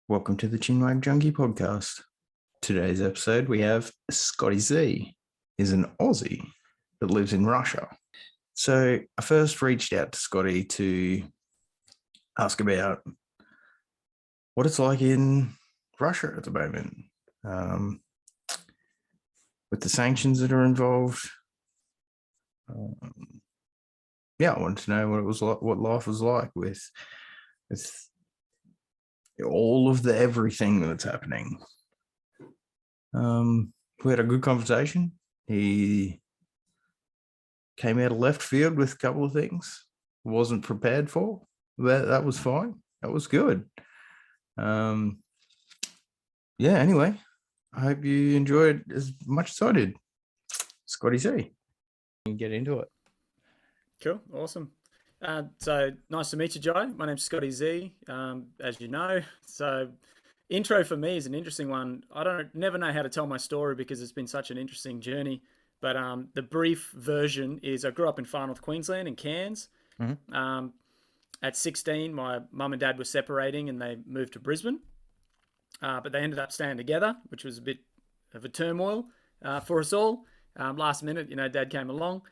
Welcome to the Chinwag Junkie podcast. Today's episode, we have Scotty Z. He's an Aussie that lives in Russia. So I first reached out to Scotty to ask about what it's like in Russia at the moment, with the sanctions that are involved. I wanted to know what it was like, what life was like with all of the everything that's happening. We had a good conversation. He came out of left field with a couple of things wasn't prepared for. That was fine. That was good. Anyway, I hope you enjoyed as much as I did. Scotty Z. You get into it. Cool, awesome. So nice to meet you, Joe. My name's Scotty Z, as you know. So intro for me is an interesting one. I never know how to tell my story because it's been such an interesting journey. But the brief version is I grew up in Far North Queensland in Cairns. Mm-hmm. At 16, my mum and dad were separating and they moved to Brisbane. But they ended up staying together, which was a bit of a turmoil for us all. Last minute, dad came along.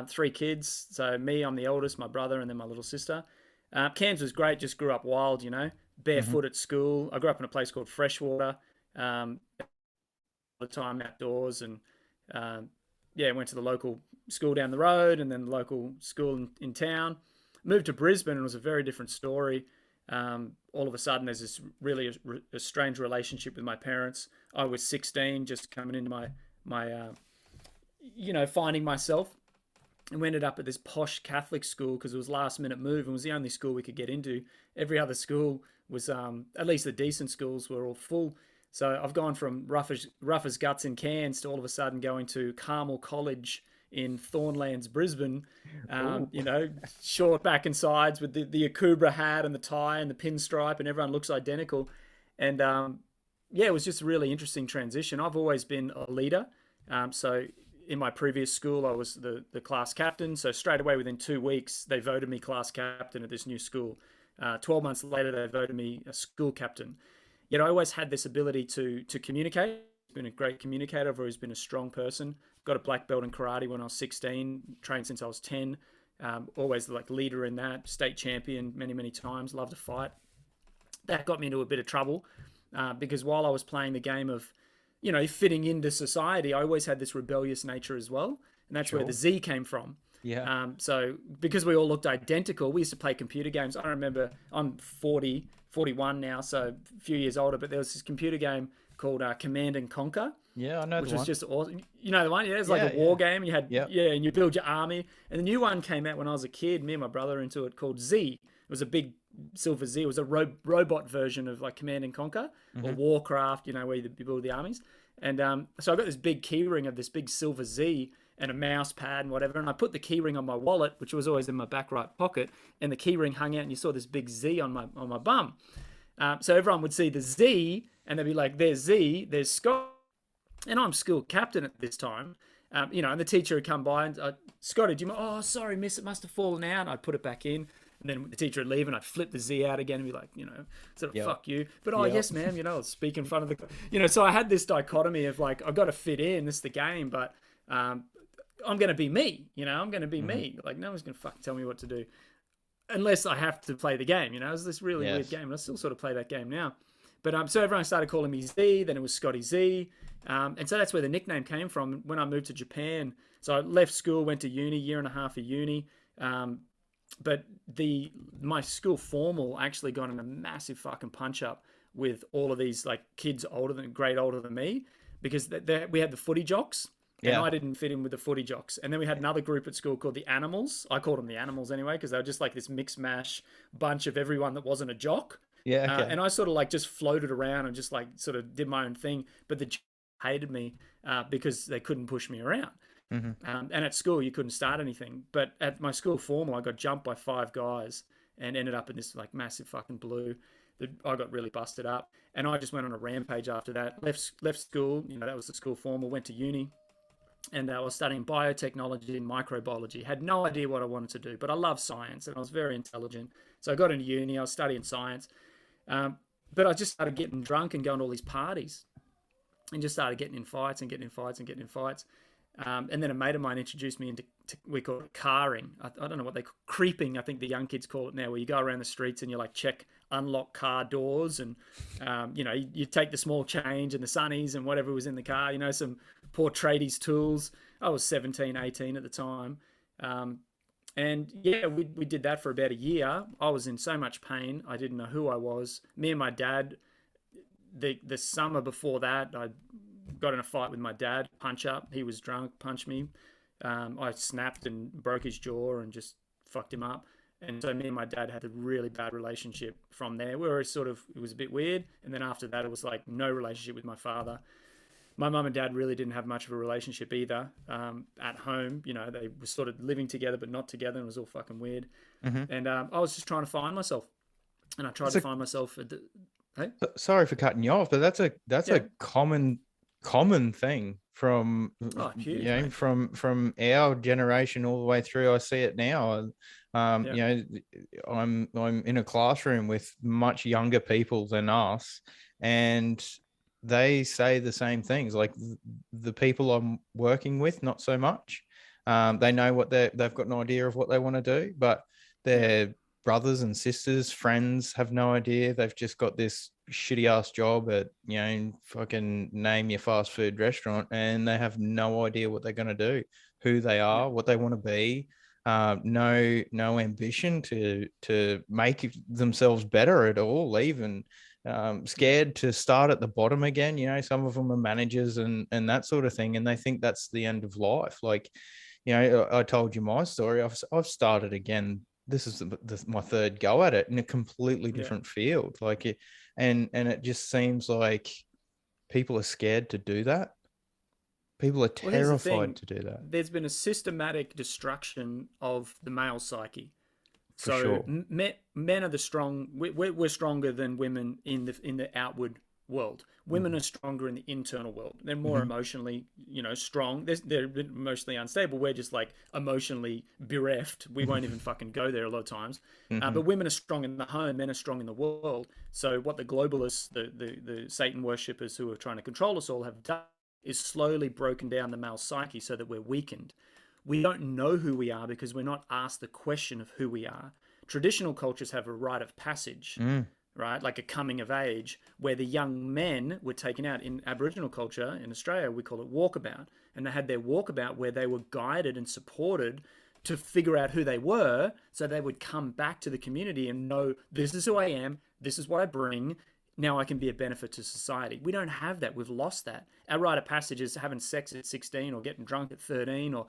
3 kids. So me, I'm the eldest, my brother, and then my little sister. Cairns was great. Just grew up wild, barefoot at school. I grew up in a place called Freshwater. All the time outdoors and went to the local school down the road and then the local school in town. Moved to Brisbane and it was a very different story. All of a sudden there's this really a strange relationship with my parents. I was 16, just coming into my finding myself. And we ended up at this posh Catholic school because it was last minute move and was the only school we could get into. Every other school was, at least the decent schools were all full. So I've gone from rough as guts in Cairns to all of a sudden going to Carmel College in Thornlands, Brisbane. Short back and sides with the Akubra hat and the tie and the pinstripe and everyone looks identical. And it was just a really interesting transition. I've always been a leader. So in my previous school, I was the class captain. So straight away within 2 weeks, they voted me class captain at this new school. 12 months later, they voted me a school captain. Yet I always had this ability to communicate. I've been a great communicator. I've always been a strong person. Got a black belt in karate when I was 16, trained since I was 10. Always like leader in that, state champion many, many times, loved to fight. That got me into a bit of trouble because while I was playing the game of fitting into society, I always had this rebellious nature as well. And that's where the Z came from. Yeah. So because we all looked identical, we used to play computer games. I remember I'm 41 now, so a few years older, but there was this computer game called Command and Conquer. Yeah, I know which the was one. just awesome. You know the one? Yeah, it's like a war game. You had and you build your army. And the new one came out when I was a kid. Me and my brother into it called Z. It was a big silver Z. It was a robot version of like Command and Conquer or Warcraft. Where you build the armies. And so I got this big key ring of this big silver Z and a mouse pad and whatever. And I put the key ring on my wallet, which was always in my back right pocket. And the key ring hung out, and you saw this big Z on my bum. So everyone would see the Z, and they'd be like, "There's Z, there's Scott." And I'm school captain at this time, and the teacher would come by and, Scotty, do you mind? Oh, sorry, miss, it must have fallen out. And I'd put it back in. And then the teacher would leave and I'd flip the Z out again and be like, fuck you. But, yes, ma'am, I'll speak in front of the, so I had this dichotomy of like, I've got to fit in, this is the game, but I'm going to be me, I'm going to be me. Like, no one's going to fucking tell me what to do unless I have to play the game, It was this really weird game. And I still sort of play that game now. But so everyone started calling me Z, then it was Scotty Z. And so that's where the nickname came from when I moved to Japan. So I left school, went to uni, year and a half of uni. But my school formal actually got in a massive fucking punch up with all of these like kids grade older than me, because we had the footy jocks. And I didn't fit in with the footy jocks. And then we had another group at school called the Animals. I called them the Animals anyway, because they were just like this mix mash bunch of everyone that wasn't a jock. Yeah. Okay. And I sort of like just floated around and just like sort of did my own thing. But the hated me because they couldn't push me around. And at school, you couldn't start anything. But at my school formal, I got jumped by 5 guys and ended up in this like massive fucking blue. I got really busted up. And I just went on a rampage after that. Left school, that was the school formal, went to uni. And I was studying biotechnology and microbiology. Had no idea what I wanted to do, but I love science and I was very intelligent. So I got into uni, I was studying science. But I just started getting drunk and going to all these parties, and just started getting in fights and getting in fights and getting in fights. And then a mate of mine introduced me into, we call it carring. I don't know what they call creeping. I think the young kids call it now, where you go around the streets and you like unlock car doors, and you take the small change and the sunnies and whatever was in the car. Some poor tradies' tools. I was 17, 18 at the time, and yeah, we did that for about a year. I was in so much pain. I didn't know who I was. Me and my dad. The summer before that, I got in a fight with my dad, punch up. He was drunk, punched me. I snapped and broke his jaw and just fucked him up. And so me and my dad had a really bad relationship from there. It was a bit weird. And then after that, it was like no relationship with my father. My mum and dad really didn't have much of a relationship either. At home, they were sort of living together but not together, and it was all fucking weird. Mm-hmm. And I was just trying to find myself. And I tried to find myself at the... Hey? Sorry for cutting you off, but that's a common thing from huge, from our generation all the way through. I see it now. I'm in a classroom with much younger people than us, and they say the same things. Like the people I'm working with, not so much. They know what they've got an idea of what they want to do, but they're brothers and sisters, friends have no idea. They've just got this shitty ass job at, fucking name your fast food restaurant, and they have no idea what they're going to do, who they are, what they want to be. No ambition to make themselves better at all, even scared to start at the bottom again. Some of them are managers and that sort of thing, and they think that's the end of life. Like, I told you my story. I've started again. This is my third go at it in a completely different field. Like it, and it just seems like people are scared to do that. People are terrified to do that. There's been a systematic destruction of the male psyche. For sure. Men are the strong. We're stronger than women in the outward world. Women are stronger in the internal world. They're more emotionally, strong. They're emotionally unstable. We're just like emotionally bereft. We won't even fucking go there a lot of times. But women are strong in the home. Men are strong in the world. So what the globalists, the Satan worshippers who are trying to control us all have done is slowly broken down the male psyche so that we're weakened. We don't know who we are because we're not asked the question of who we are. Traditional cultures have a rite of passage. Right, like a coming of age, where the young men were taken out. In Aboriginal culture in Australia, we call it walkabout, and they had their walkabout where they were guided and supported to figure out who they were, so they would come back to the community and know, this is who I am, this is what I bring, now I can be a benefit to society. We don't have that. We've lost that. Our rite of passage is having sex at 16 or getting drunk at 13 or,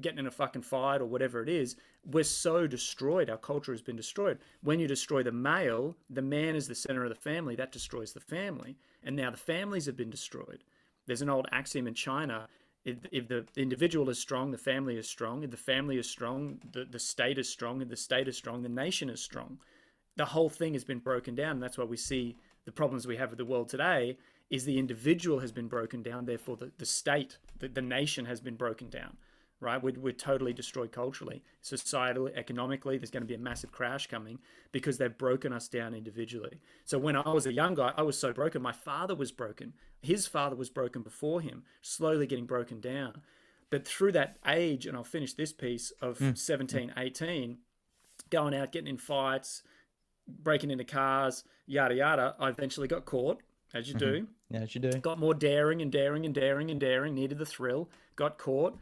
getting in a fucking fight or whatever it is. We're so destroyed. Our culture has been destroyed. When you destroy the male, the man is the center of the family. That destroys the family. And now the families have been destroyed. There's an old axiom in China. If the individual is strong, the family is strong. If the family is strong, the state is strong. If the state is strong, the nation is strong. The whole thing has been broken down. And that's why we see the problems we have with the world today is the individual has been broken down. Therefore, the state, the nation has been broken down, right? We're totally destroyed culturally. Societally, economically, there's going to be a massive crash coming because they've broken us down individually. So when I was a young guy, I was so broken. My father was broken. His father was broken before him, slowly getting broken down. But through that age, and I'll finish this piece of 17, 18, going out, getting in fights, breaking into cars, yada yada, I eventually got caught, as you do. Yeah, as you do. Got more daring, needed the thrill, got caught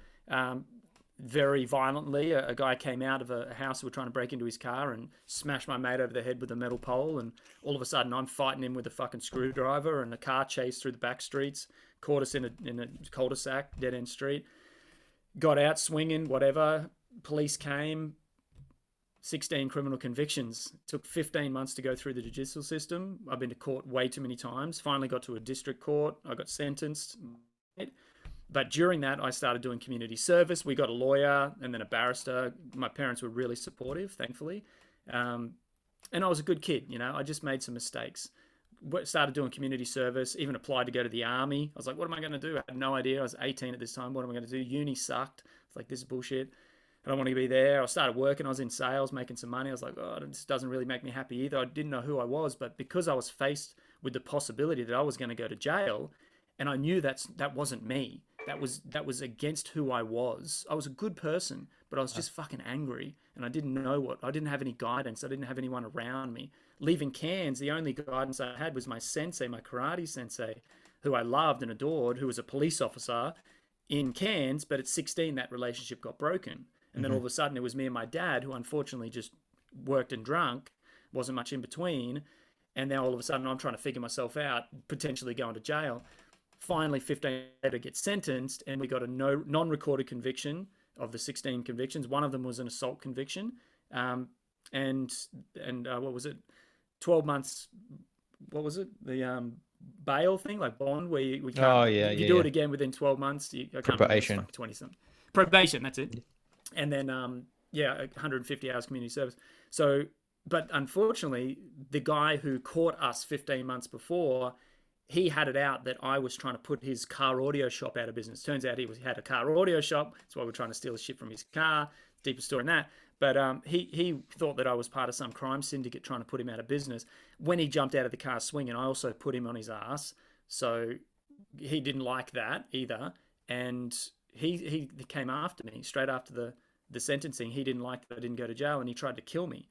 very violently. A guy came out of a house who were trying to break into his car and smashed my mate over the head with a metal pole, and all of a sudden I'm fighting him with a fucking screwdriver, and a car chased through the back streets, caught us in a cul-de-sac, dead-end street. Got out swinging, whatever. Police came, 16 criminal convictions. It took 15 months to go through the judicial system. I've been to court way too many times. Finally got to a district court. I got sentenced. But during that, I started doing community service. We got a lawyer and then a barrister. My parents were really supportive, thankfully. And I was a good kid, I just made some mistakes. Started doing community service, even applied to go to the army. I was like, what am I going to do? I had no idea. I was 18 at this time. What am I going to do? Uni sucked. It's like, this is bullshit. I don't want to be there. I started working. I was in sales, making some money. I was like, oh, this doesn't really make me happy either. I didn't know who I was, but because I was faced with the possibility that I was going to go to jail, and I knew that wasn't me. That was against who I was. I was a good person, but I was just fucking angry, and I didn't know I didn't have any guidance. I didn't have anyone around me. Leaving Cairns, the only guidance I had was my sensei, my karate sensei, who I loved and adored, who was a police officer in Cairns, but at 16 that relationship got broken. And then all of a sudden it was me and my dad, who unfortunately just worked and drunk, wasn't much in between. And then all of a sudden I'm trying to figure myself out, potentially going to jail. Finally, 15 later, get sentenced, and we got a non-recorded conviction of the 16 convictions. One of them was an assault conviction, and what was it? 12 months. What was it? The bail thing, like bond, where we can't. Oh yeah, if you do it again within 12 months, I can't probation. 20 something. Probation. That's it. And then 150 hours community service. So, but unfortunately, the guy who caught us 15 months before, he had it out that I was trying to put his car audio shop out of business. Turns out he had a car audio shop. That's why we're trying to steal the shit from his car. Deeper story than that. But he thought that I was part of some crime syndicate trying to put him out of business. When he jumped out of the car swinging, I also put him on his ass. So he didn't like that either. And he came after me straight after the sentencing. He didn't like that I didn't go to jail, and he tried to kill me.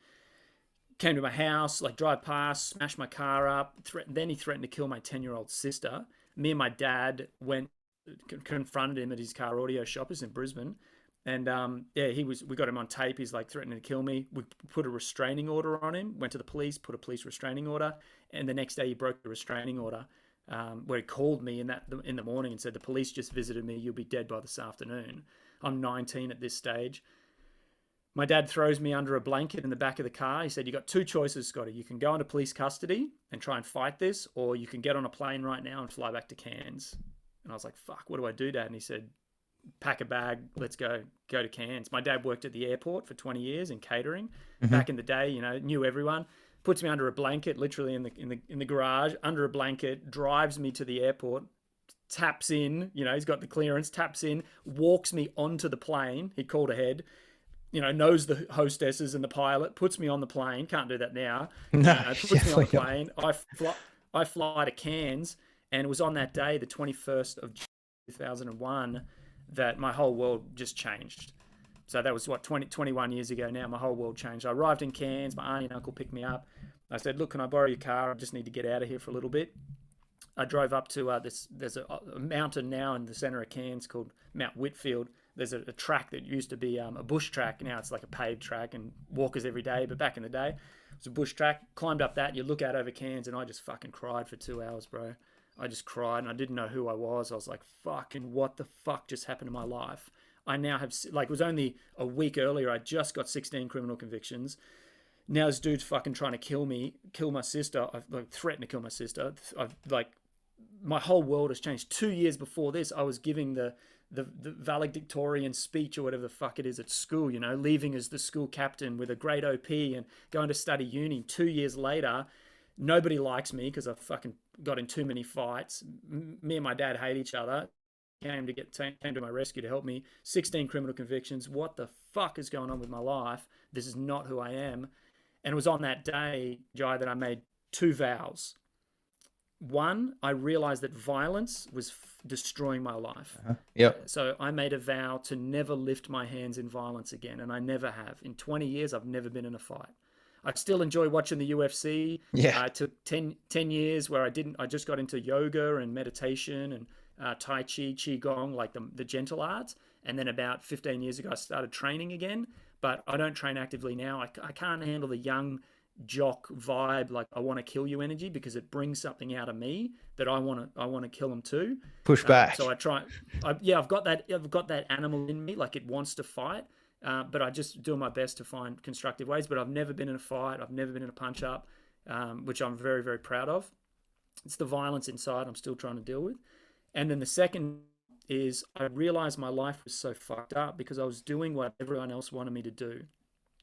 Came to my house, like drive past, smashed my car up. Then he threatened to kill my 10-year-old sister. Me and my dad confronted him at his car audio shop. He's in Brisbane. And we got him on tape. He's like threatening to kill me. We put a restraining order on him, went to the police, put a police restraining order. And the next day he broke the restraining order, where he called me in the morning and said, the police just visited me. You'll be dead by this afternoon. I'm 19 at this stage. My dad throws me under a blanket in the back of the car. He said, you got two choices, Scotty. You can go into police custody and try and fight this, or you can get on a plane right now and fly back to Cairns. And I was like, fuck, what do I do, Dad? And he said, pack a bag, let's go to Cairns. My dad worked at the airport for 20 years in catering. Back in the day, knew everyone. Puts me under a blanket, literally in the garage, under a blanket, drives me to the airport, taps in, he's got the clearance, taps in, walks me onto the plane. He called ahead. Knows the hostesses and the pilot, puts me on the plane. Can't do that now. Puts me on the plane. I fly to Cairns, and it was on that day, the 21st of June 2001, that my whole world just changed. So that was 21 years ago now. My whole world changed. I arrived in Cairns. My auntie and uncle picked me up. I said, look, can I borrow your car? I just need to get out of here for a little bit. I drove up to there's a mountain now in the center of Cairns called Mount Whitfield. There's a track that used to be a bush track. Now it's like a paved track and walkers every day. But back in the day, it was a bush track. Climbed up that. You look out over Cairns, and I just fucking cried for 2 hours, bro. I just cried, and I didn't know who I was. I was like, fucking what the fuck just happened to my life? I now have, it was only a week earlier. I just got 16 criminal convictions. Now this dude's fucking trying to kill me, kill my sister. I've threatened to kill my sister. My whole world has changed. 2 years before this, I was giving the valedictorian speech or whatever the fuck it is at school, leaving as the school captain with a great OP and going to study uni. 2 years later, nobody likes me because I've fucking got in too many fights. Me and my dad hate each other. Came to my rescue to help me. 16 criminal convictions. What the fuck is going on with my life? This is not who I am. And it was on that day, Jai, that I made two vows. One, I realized that violence was destroying my life. Yep. So I made a vow to never lift my hands in violence again, and I never have. In 20 years, I've never been in a fight. I still enjoy watching the UFC. Yeah. I took 10 years where I just got into yoga and meditation and Tai Chi, Qigong, like the gentle arts. And then about 15 years ago, I started training again. But I don't train actively now. I can't handle the young jock vibe, like I want to kill you energy, because it brings something out of me that I want to kill them too. Push back. So I try. I've got that animal in me, like it wants to fight. But I just do my best to find constructive ways. But I've never been in a fight. I've never been in a punch up, which I'm very, very proud of. It's the violence inside I'm still trying to deal with. And then the second is I realized my life was so fucked up because I was doing what everyone else wanted me to do.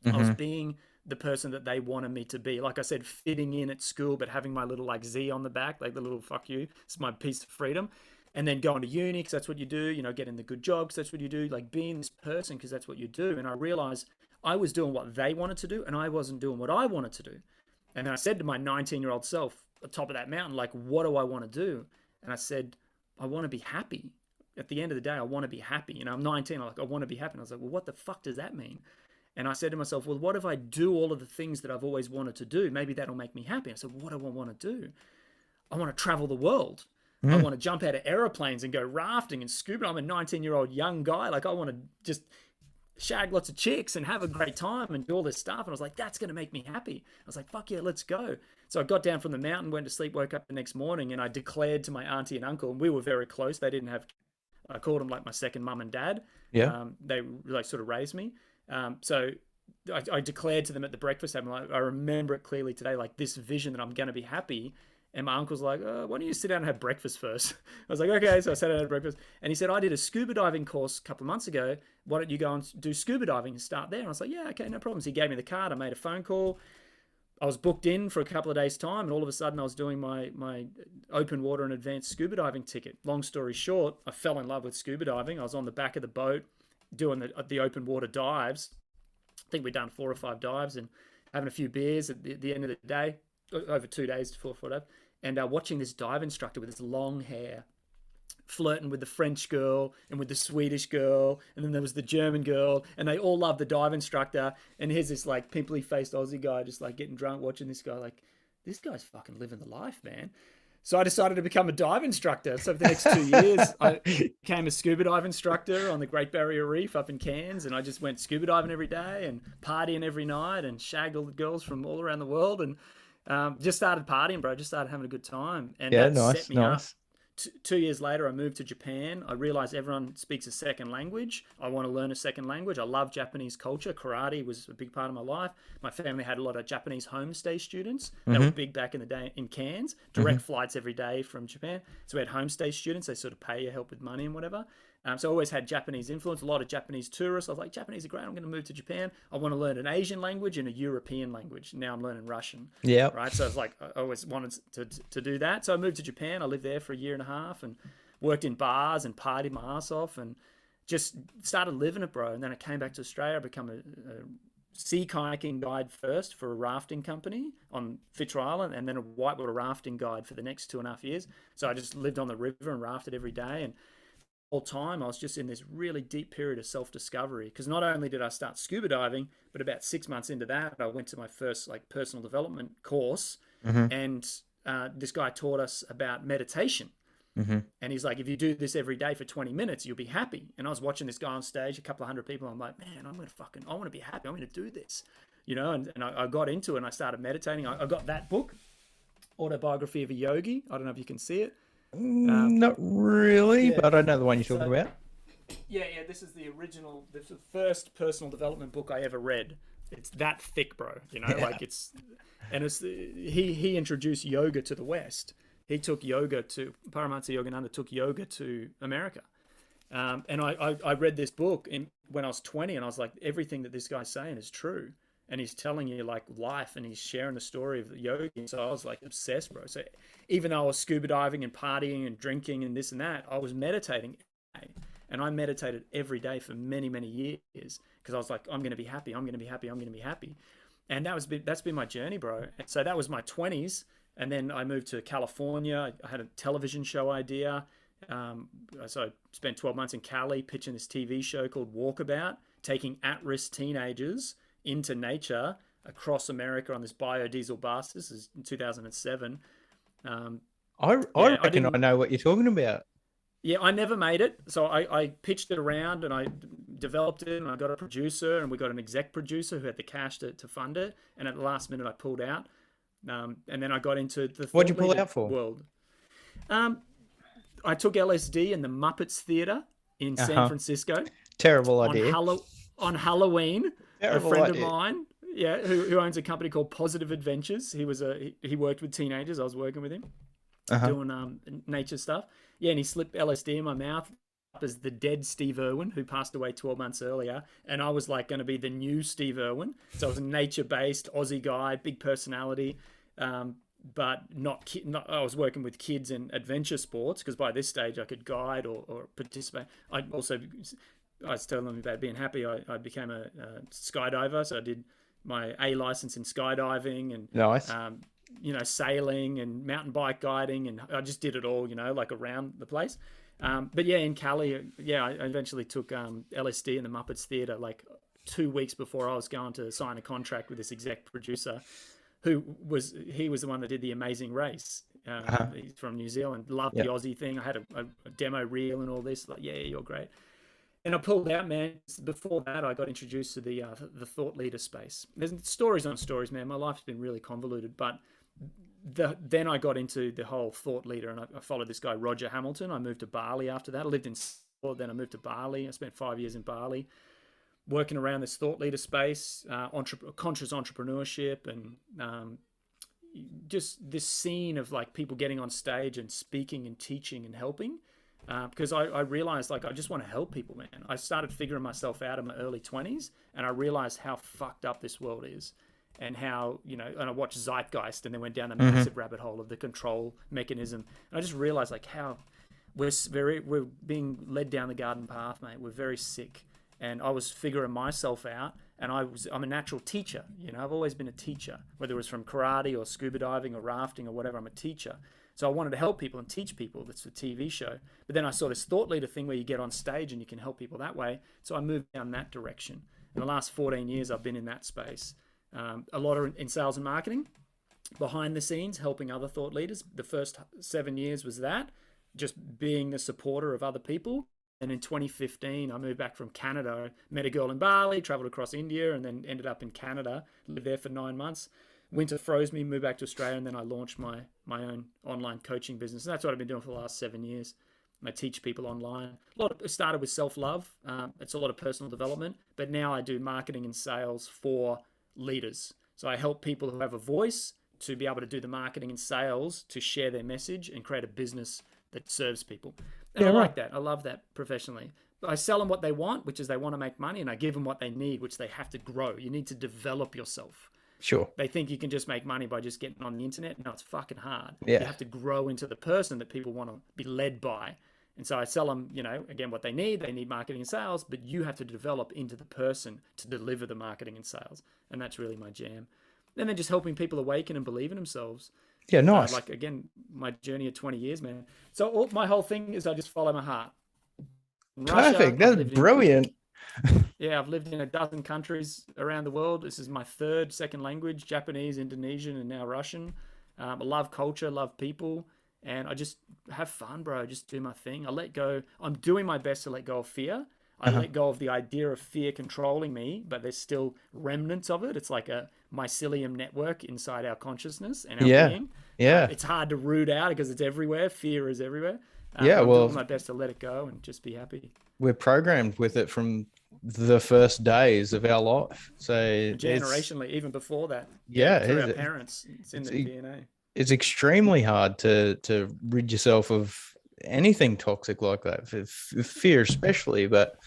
I was being the person that they wanted me to be. Like I said, fitting in at school, but having my little like Z on the back, like the little fuck you. It's my piece of freedom. and then going to uni because that's what you do, getting the good job because that's what you do, like being this person because that's what you do. And I realized I was doing what they wanted to do and I wasn't doing what I wanted to do. And I said to my 19-year-old self at the top of that mountain, like, what do I want to do? And I said, I want to be happy. At the end of the day, I want to be happy. I'm 19. I'm like, I want to be happy. And I was like, well, what the fuck does that mean? And I said to myself, well, what if I do all of the things that I've always wanted to do? Maybe that'll make me happy. I said, what do I want to do? I want to travel the world. I want to jump out of aeroplanes and go rafting and scuba. I'm a 19-year-old young guy. Like, I want to just shag lots of chicks and have a great time and do all this stuff. And I was like, that's going to make me happy. I was like, fuck yeah, let's go. So I got down from the mountain, went to sleep, woke up the next morning, and I declared to my auntie and uncle, and we were very close. They didn't have, I called them like my second mum and dad. Yeah. They like sort of raised me. So I declared to them at the breakfast table, I remember it clearly today, like this vision that I'm going to be happy. And my uncle's like, why don't you sit down and have breakfast first? I was like, okay. So I sat down and had breakfast. And he said, I did a scuba diving course a couple of months ago. Why don't you go and do scuba diving and start there? And I was like, yeah, okay, no problems. He gave me the card. I made a phone call. I was booked in for a couple of days' time. And all of a sudden I was doing my open water and advanced scuba diving ticket. Long story short, I fell in love with scuba diving. I was on the back of the boat doing the open water dives. I think we'd done 4 or 5 dives and having a few beers at the end of the day, over 2 days, 4 dive. And watching this dive instructor with his long hair flirting with the French girl and with the Swedish girl, and then there was the German girl, and they all loved the dive instructor. And here's this like pimply faced Aussie guy just like getting drunk watching this guy, like, this guy's fucking living the life, man. So I decided to become a dive instructor. So for the next 2 years, I became a scuba dive instructor on the Great Barrier Reef up in Cairns. And I just went scuba diving every day and partying every night and shagged all the girls from all around the world. And just started partying, bro. Just started having a good time. And Yeah, that set me up. nice. 2 years later, I moved to Japan. I realized everyone speaks a second language. I want to learn a second language. I love Japanese culture. Karate was a big part of my life. My family had a lot of Japanese homestay students. They were big back in the day in Cairns. Direct flights every day from Japan. So we had homestay students. They sort of pay you, help with money and whatever. So I always had Japanese influence, a lot of Japanese tourists. I was like, Japanese are great. I'm going to move to Japan. I want to learn an Asian language and a European language. Now I'm learning Russian. Yeah. Right. So it's like, I always wanted to do that. So I moved to Japan. I lived there for a year and a half and worked in bars and partied my ass off and just started living it, bro. And then I came back to Australia. I became a sea kayaking guide first for a rafting company on Fitzroy Island, and then a whitewater rafting guide for the next 2.5 years. So I just lived on the river and rafted every day. And whole time I was just in this really deep period of self-discovery, because not only did I start scuba diving, but about 6 months into that I went to my first like personal development course. And this guy taught us about meditation. And he's like, if you do this every day for 20 minutes you'll be happy. And I was watching this guy on stage, a couple of hundred people. I'm like, man, I want to be happy. I'm going to do this, and I got into it and I started meditating. I got that book, Autobiography of a Yogi. I don't know if you can see it. Not really, yeah. But I know the one you're talking about. Yeah. This is the original. This is the first personal development book I ever read. It's that thick, bro. Like it's, and it's he introduced yoga to the West. He took yoga to Paramahansa Yogananda took yoga to America, and I read this book when I was 20, and I was like, everything that this guy's saying is true. And he's telling you like life, and he's sharing the story of the yogi. So I was like obsessed, bro. So even though I was scuba diving and partying and drinking and this and that, I was meditating. And I meditated every day for many, many years, because I was like, I'm going to be happy. I'm going to be happy. I'm going to be happy. And that's been my journey, bro. And so that was my 20s. And then I moved to California. I had a television show idea. So I spent 12 months in Cali pitching this TV show called Walkabout, taking at-risk teenagers into nature across America on this biodiesel bus. This is in 2007. I reckon I know what you're talking about. Yeah, I never made it. So I pitched it around and I developed it, and I got a producer, and we got an exec producer who had the cash to fund it. And at the last minute I pulled out. And then I got into the What'd you pull out for? World. I took LSD in the Muppets Theater in San Francisco. Terrible idea. On Halloween. Terrible a friend idea. of mine, who owns a company called Positive Adventures. He worked with teenagers. I was working with him, doing nature stuff. Yeah, and he slipped LSD in my mouth as the dead Steve Irwin, who passed away 12 months earlier. And I was like going to be the new Steve Irwin. So I was a nature-based Aussie guy, big personality. but not I was working with kids in adventure sports, because by this stage I could guide or participate. I was telling them about being happy. I became a skydiver, so I did my A license in skydiving and Nice. sailing and mountain bike guiding, and I just did it all, like around the place. But yeah, in Cali, I eventually took LSD in the Muppets Theatre like 2 weeks before I was going to sign a contract with this exec producer, he was the one that did The Amazing Race. He's from New Zealand, loved the Aussie thing. I had a demo reel and all this. Like, yeah, you're great. And I pulled out, man. Before that, I got introduced to the thought leader space. There's stories on stories, man. My life's been really convoluted, but then I got into the whole thought leader, and I followed this guy, Roger Hamilton. I moved to Bali after that. I lived in Singapore, then I moved to Bali. I spent 5 years in Bali, working around this thought leader space, conscious entrepreneurship, and just this scene of like people getting on stage and speaking and teaching and helping. Because I realized, like, I just want to help people, man. I started figuring myself out in my early 20s, and I realized how fucked up this world is, and how, and I watched Zeitgeist, and then went down the massive rabbit hole of the control mechanism. And I just realized, like, how we're being led down the garden path, mate. We're very sick. And I was figuring myself out, and I'm a natural teacher. I've always been a teacher, whether it was from karate or scuba diving or rafting or whatever. I'm a teacher. So I wanted to help people and teach people. That's a TV show. But then I saw this thought leader thing where you get on stage and you can help people that way. So I moved down that direction. In the last 14 years, I've been in that space. A lot in sales and marketing, behind the scenes, helping other thought leaders. The first 7 years was that, just being the supporter of other people. And in 2015, I moved back from Canada. I met a girl in Bali, traveled across India, and then ended up in Canada, lived there for 9 months. Winter froze me, moved back to Australia, and then I launched my own online coaching business. And that's what I've been doing for the last 7 years. I teach people online. It started with self-love. It's a lot of personal development, but now I do marketing and sales for leaders. So I help people who have a voice to be able to do the marketing and sales to share their message and create a business that serves people. And I like that. I love that professionally. But I sell them what they want, which is they want to make money, and I give them what they need, which they have to grow. You need to develop yourself. Sure. They think you can just make money by just getting on the internet. No, it's fucking hard. Yeah. You have to grow into the person that people want to be led by. And so I sell them, again, what they need. They need marketing and sales, but you have to develop into the person to deliver the marketing and sales. And that's really my jam. And then just helping people awaken and believe in themselves. Yeah, nice. Like, again, my journey of 20 years, man. So my whole thing is I just follow my heart. Perfect. That's brilliant. I've lived in a dozen countries around the world. This is my second language: Japanese, Indonesian, and now Russian. I love culture, love people, and I just have fun, bro. I just do my thing. I let go. I'm doing my best to let go of fear. I let go of the idea of fear controlling me, but there's still remnants of it. It's like a mycelium network inside our consciousness and our being. Yeah. It's hard to root out because it's everywhere. Fear is everywhere. I'm doing my best to let it go and just be happy. We're programmed with it from the first days of our life. So generationally, even before that. Through our parents. It's in the DNA. It's extremely hard to rid yourself of anything toxic like that, fear especially. But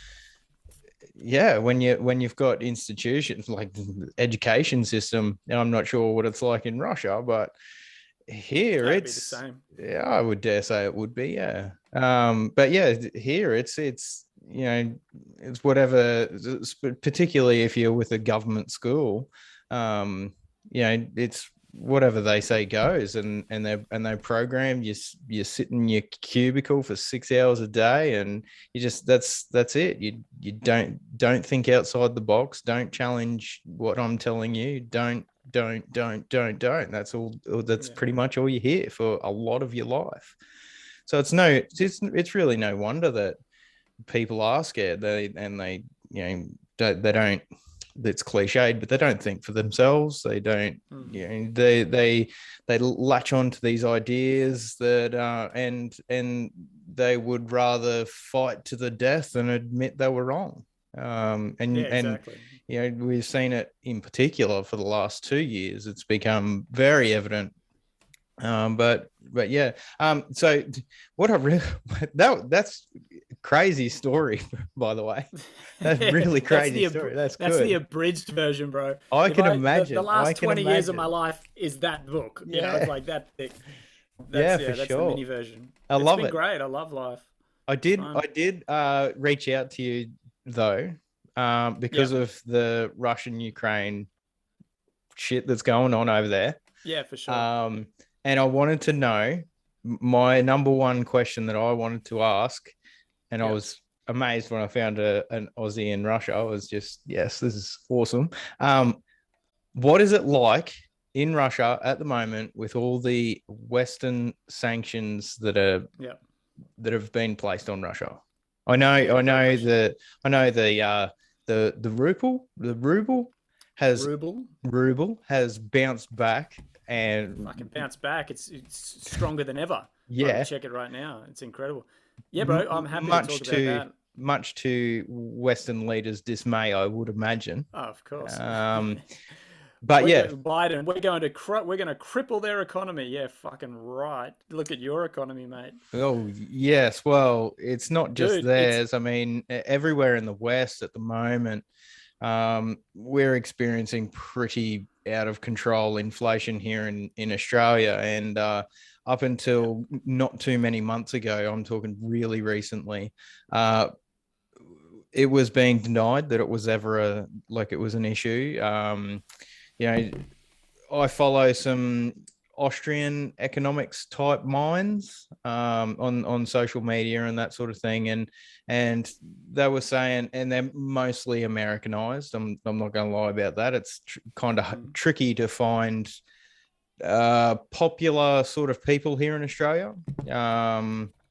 yeah, when you've got institutions like the education system, and I'm not sure what it's like in Russia, but here it's the same. Yeah, I would dare say it would be. Yeah. But yeah, here it's it's whatever, particularly if you're with a government school, it's whatever they say goes, and they program you sit in your cubicle for 6 hours a day, and you just that's it. You don't think outside the box, don't challenge what I'm telling you, don't. That's all. That's pretty much all you hear for a lot of your life. So it's really no wonder that people are scared. They don't. It's cliched, but they don't think for themselves. They don't. They latch on to these ideas that and they would rather fight to the death than admit they were wrong. Exactly. And we've seen it in particular for the last 2 years. It's become very evident. But yeah. So what I really that's crazy story, by the way. That's really crazy story. That's That's the good. abridged version, bro. I If can the imagine. I last can 20 years of my imagine. life is that book. You know, it's Yeah. like that thick. Yeah, for That's the sure. mini version. I It's love been it. great. I love life. I It's did fun. I did reach out to you though, because Yep. of the Russian Ukraine shit that's going on over there. Yeah, for sure. Um, and I wanted to know my number one question that I wanted to ask, and I Yep. was amazed when I found an Aussie in Russia. I was just, yes, this is awesome. What is it like in Russia at the moment with all the Western sanctions Yep. that have been placed on Russia? Yeah, I great know question. the has Ruble. ruble has bounced back, and Fucking bounce back. It's stronger than ever. I will yeah, check it right now. It's incredible. Yeah, bro. I'm happy to talk much about that. to Western leaders' dismay, I would imagine. Oh, of course. Um, but We're yeah, going Biden. We're going to cripple their economy. Yeah, fucking right. Look at your economy, mate. oh yes, well, it's not just Dude, it's theirs. I mean, everywhere in the West at the moment, we're experiencing pretty out of control inflation here in Australia, and up yeah, until not too many months ago, I'm talking really recently, uh, it was being denied that it was ever it was an issue. You know, I follow some Austrian economics type minds on social media and that sort of thing, and they were saying, and they're mostly Americanized. I'm not going to lie about that. It's kind of mm, tricky to find popular sort of people here in Australia.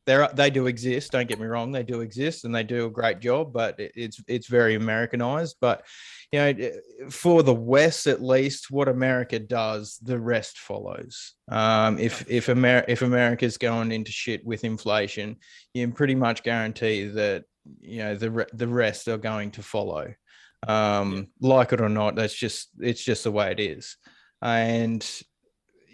They do exist. Don't get me wrong, they do exist and they do a great job, but it's very Americanized. But you know, for the West at least, what America does, the rest follows. oh, for If sure. America's going into shit with inflation, you can pretty much guarantee that the rest are going to follow. Yeah, Like it or not, it's just the way it is. And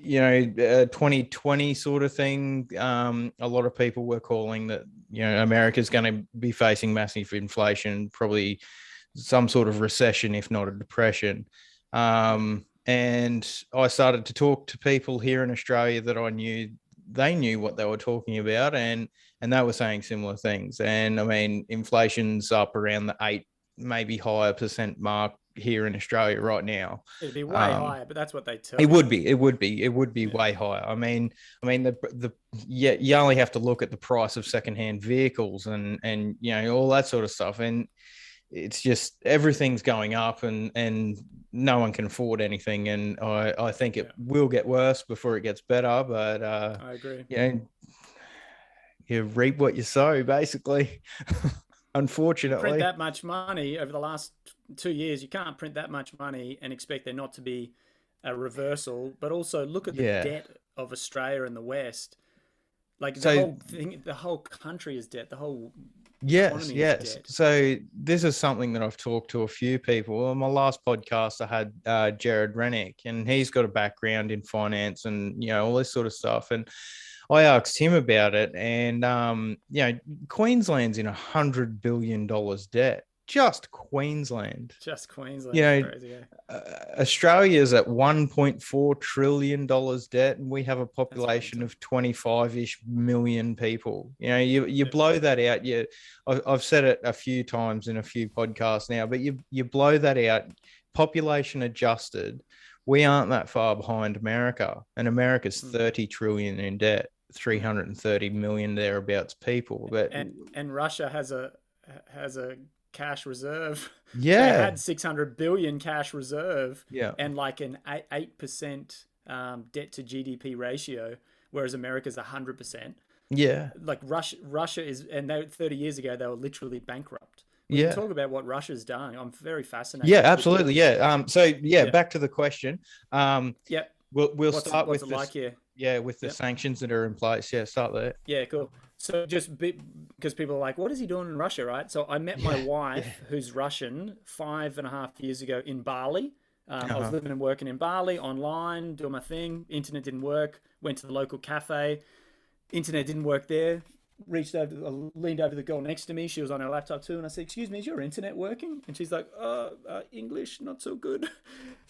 2020 sort of thing, a lot of people were calling that America's going to be facing massive inflation, probably some sort of recession, if not a depression. yeah, And I started to talk to people here in Australia that I knew, they knew what they were talking about, and they were saying similar things. And I mean, inflation's up around the 8, maybe higher percent mark here in Australia right now. it'd be way um, higher, but that's what they tell it you. would be. It would be Yeah, way higher. The yeah, you only have to look at the price of secondhand vehicles and all that sort of stuff, and it's just everything's going up, and no one can afford anything, and I think it yeah, will get worse before it gets better. But I agree. yeah, you reap what you sow, basically. You print Unfortunately, that much money over the last 2 years, you can't print that much money and expect there not to be a reversal. But also look at the yeah. debt of Australia and the West. Like the So whole thing, the whole country is debt. The whole yes, economy is yes. debt. So this is something that I've talked to a few people. On my last podcast, I had Jared Rennick, and he's got a background in finance and all this sort of stuff. And I asked him about it, and Queensland's in $100 billion debt. Just Queensland. Just You Queensland, know, crazy. Yeah, Australia's at $1.4 trillion debt, and we have a that's population mental. of 25-ish million people. You Yeah, blow that out. I've said it a few times in a few podcasts now, but you blow that out, population adjusted, we aren't that far behind America, and America's mm. 30 trillion in debt, 330 million thereabouts people. But and Russia has a cash reserve. They yeah, had 600 billion cash reserve yeah, and like an 8% debt to GDP ratio, whereas America's 100%. yeah, Like Russia is, and 30 years ago they were literally bankrupt. We can yeah. talk about what Russia's done. I'm very Yeah, fascinated with absolutely. Yeah. So yeah, yeah, back to the question. Um, yep. we'll What's start what's with it this. like here? Yeah, with the Yep. sanctions that are in place. Yeah, start there. Yeah, cool. So because people are like, what is he doing in Russia, right? So I met my Yeah, yeah. wife, who's Russian, 5.5 years ago in Bali. I was Uh-huh. living and working in Bali online, doing my thing. Internet didn't work. Went to the local cafe. Internet didn't work there. reached over, leaned over to the girl next to me. She was on her laptop too, and I said, "Excuse me, is your internet working?" And she's like, English, not so good."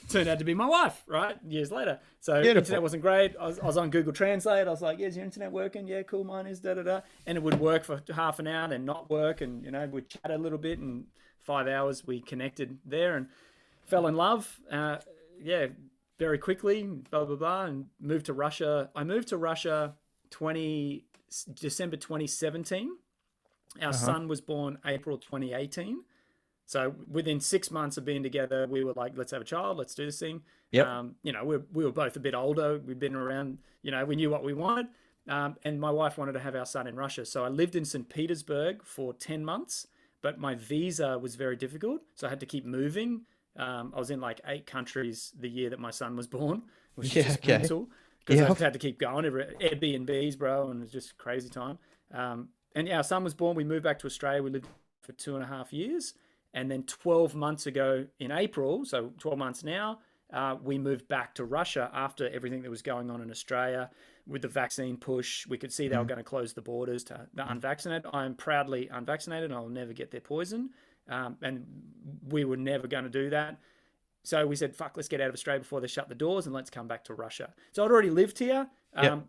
Turned out to be my wife, right? Years later. So Beautiful. internet wasn't great. I was on Google Translate. I was like, "Yeah, is your internet working?" "Yeah, cool, mine is." Da da da. And it would work for half an hour, then not work, and we'd chat a little bit. And 5 hours we connected there and fell in love. Yeah, very quickly. Blah blah blah, and moved to Russia. I moved to Russia December 2017. Our son was born April 2018. So within 6 months of being together, we were like, let's have a child, let's do this thing. Yep. We were both a bit older. We'd been around, we knew what we wanted. And my wife wanted to have our son in Russia. So I lived in St. Petersburg for 10 months, but my visa was very difficult. So I had to keep moving. I was in like 8 countries the year that my son was born, which is just mental. Because I had to keep going, Airbnbs, bro, and it was just a crazy time. And yeah, our son was born. We moved back to Australia. We lived for 2.5 years. And then 12 months ago in April, so 12 months now, we moved back to Russia after everything that was going on in Australia with the vaccine push. We could see they were going to close the borders to the unvaccinated. I am proudly unvaccinated, and I'll never get their poison. And we were never going to do that. So we said, fuck, let's get out of Australia before they shut the doors, and let's come back to Russia. So I'd already lived here. Yep.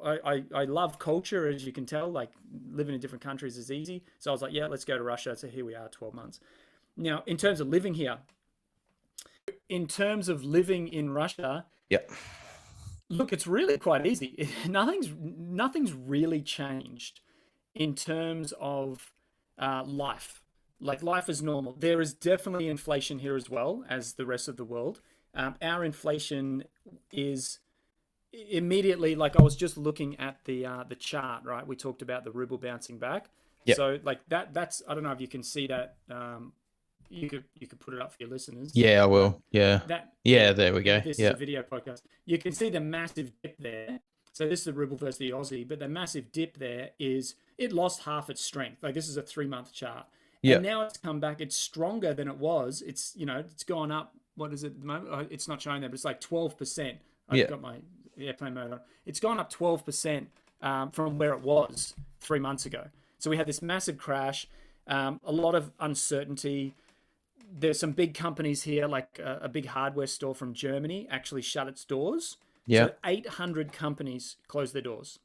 I love culture, as you can tell. Like, living in different countries is easy. So I was like, yeah, let's go to Russia. So here we are, 12 months. Now, in terms of living here, in terms of living in Russia, Yep. look, it's really quite easy. Nothing's really changed in terms of life. Like, life is normal. There is definitely inflation here as well as the rest of the world. Our inflation is immediately, like, I was just looking at the chart, right? We talked about the ruble bouncing back. Yep. So like that's, I don't know if you can see that. You could put it up for your listeners. Yeah, I will. Yeah. There we go. This is a video podcast. You can see the massive dip there. So this is the ruble versus the Aussie, but the massive dip there is it lost half its strength. Like, this is a 3-month chart. Yeah. And now it's come back. It's stronger than it was. It's, it's gone up. What is it at the moment? It's not showing there, but it's like 12%. I've got my airplane mode on. It's gone up 12% from where it was 3 months ago. So we had this massive crash, a lot of uncertainty. There's some big companies here, like a big hardware store from Germany actually shut its doors. Yeah. So 800 companies closed their doors.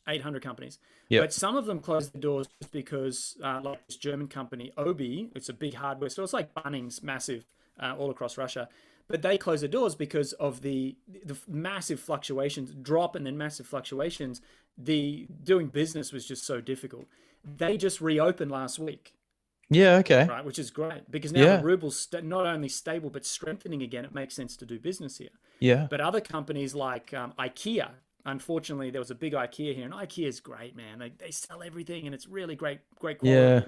800 companies. Yep. But some of them closed the doors just because, like this German company, Obi, it's a big hardware store. It's like Bunnings, massive, all across Russia. But they closed the doors because of the massive fluctuations, drop and then massive fluctuations. The doing business was just so difficult. They just reopened last week. Yeah, okay. Right, which is great because now the ruble's not only stable but strengthening again. It makes sense to do business here. Yeah. But other companies like IKEA, unfortunately, there was a big IKEA here, and IKEA is great, man. They sell everything, and it's really great quality.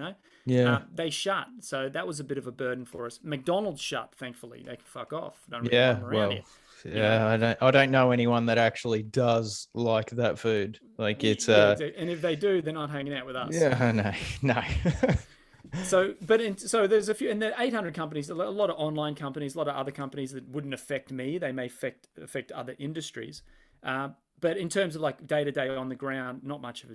They shut, so that was a bit of a burden for us. McDonald's shut, thankfully. They can fuck off. Don't really want them around here. Yeah, I don't know anyone that actually does like that food. Like, it's and if they do, they're not hanging out with us. Yeah, no. So there's a few, and there are 800 companies, a lot of online companies, a lot of other companies that wouldn't affect me. They may affect other industries. But in terms of like day to day on the ground, not much of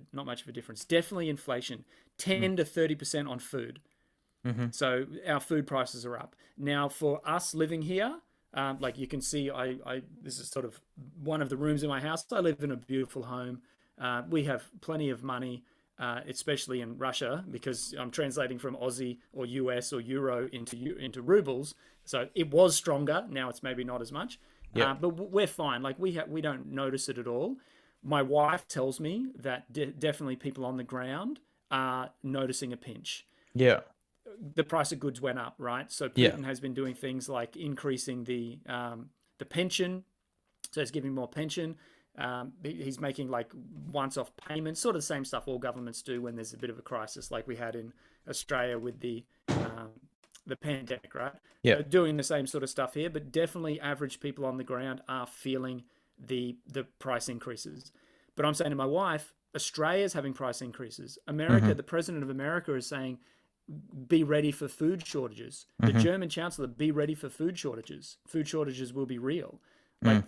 a difference. Definitely inflation, 10 to 30% on food. So our food prices are up. Now, for us living here, like you can see, this is sort of one of the rooms in my house. I live in a beautiful home. We have plenty of money, especially in Russia, because I'm translating from Aussie or US or Euro into rubles. So it was stronger. Now it's maybe not as much. But we're fine. Like, we don't notice it at all. My wife tells me that definitely people on the ground are noticing a pinch. Yeah. The price of goods went up, right? So Putin has been doing things like increasing the pension. So he's giving more pension. He's making like once-off payments, sort of the same stuff all governments do when there's a bit of a crisis, like we had in Australia with the pandemic, right? Yeah. So doing the same sort of stuff here, but definitely average people on the ground are feeling the price increases. But I'm saying to my wife, Australia's having price increases. America, the president of America is saying, be ready for food shortages. The German chancellor, be ready for food shortages. Food shortages will be real. Like,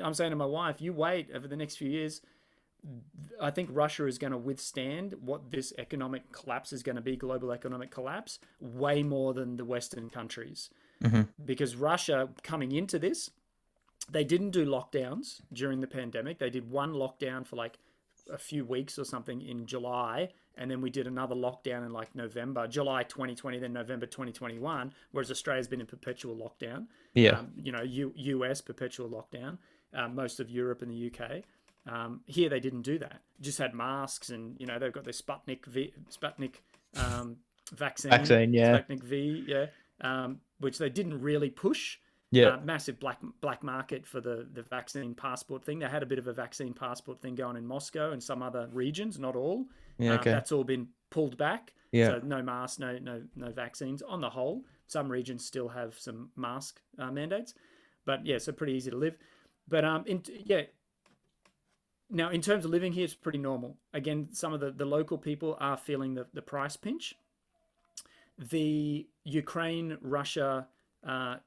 I'm saying to my wife, you wait over the next few years, I think Russia is going to withstand what this economic collapse is going to be, global economic collapse, way more than the Western countries. Mm-hmm. Because Russia, coming into this, they didn't do lockdowns during the pandemic. They did one lockdown for like a few weeks or something in July, and then we did another lockdown in like November, July 2020, then November 2021, whereas Australia's been in perpetual lockdown. Yeah. US perpetual lockdown, most of Europe and the UK. Here they didn't do that. Just had masks, and they've got their Sputnik vaccine. Vaccine, yeah. Sputnik V, yeah, which they didn't really push. Yeah. Massive black market for the vaccine passport thing. They had a bit of a vaccine passport thing going in Moscow and some other regions, not all. Yeah, okay. That's all been pulled back. Yeah. So no masks, no vaccines. On the whole, some regions still have some mask mandates, but yeah, so pretty easy to live. But now in terms of living here, it's pretty normal. Again, some of the local people are feeling the price pinch. The Ukraine-Russia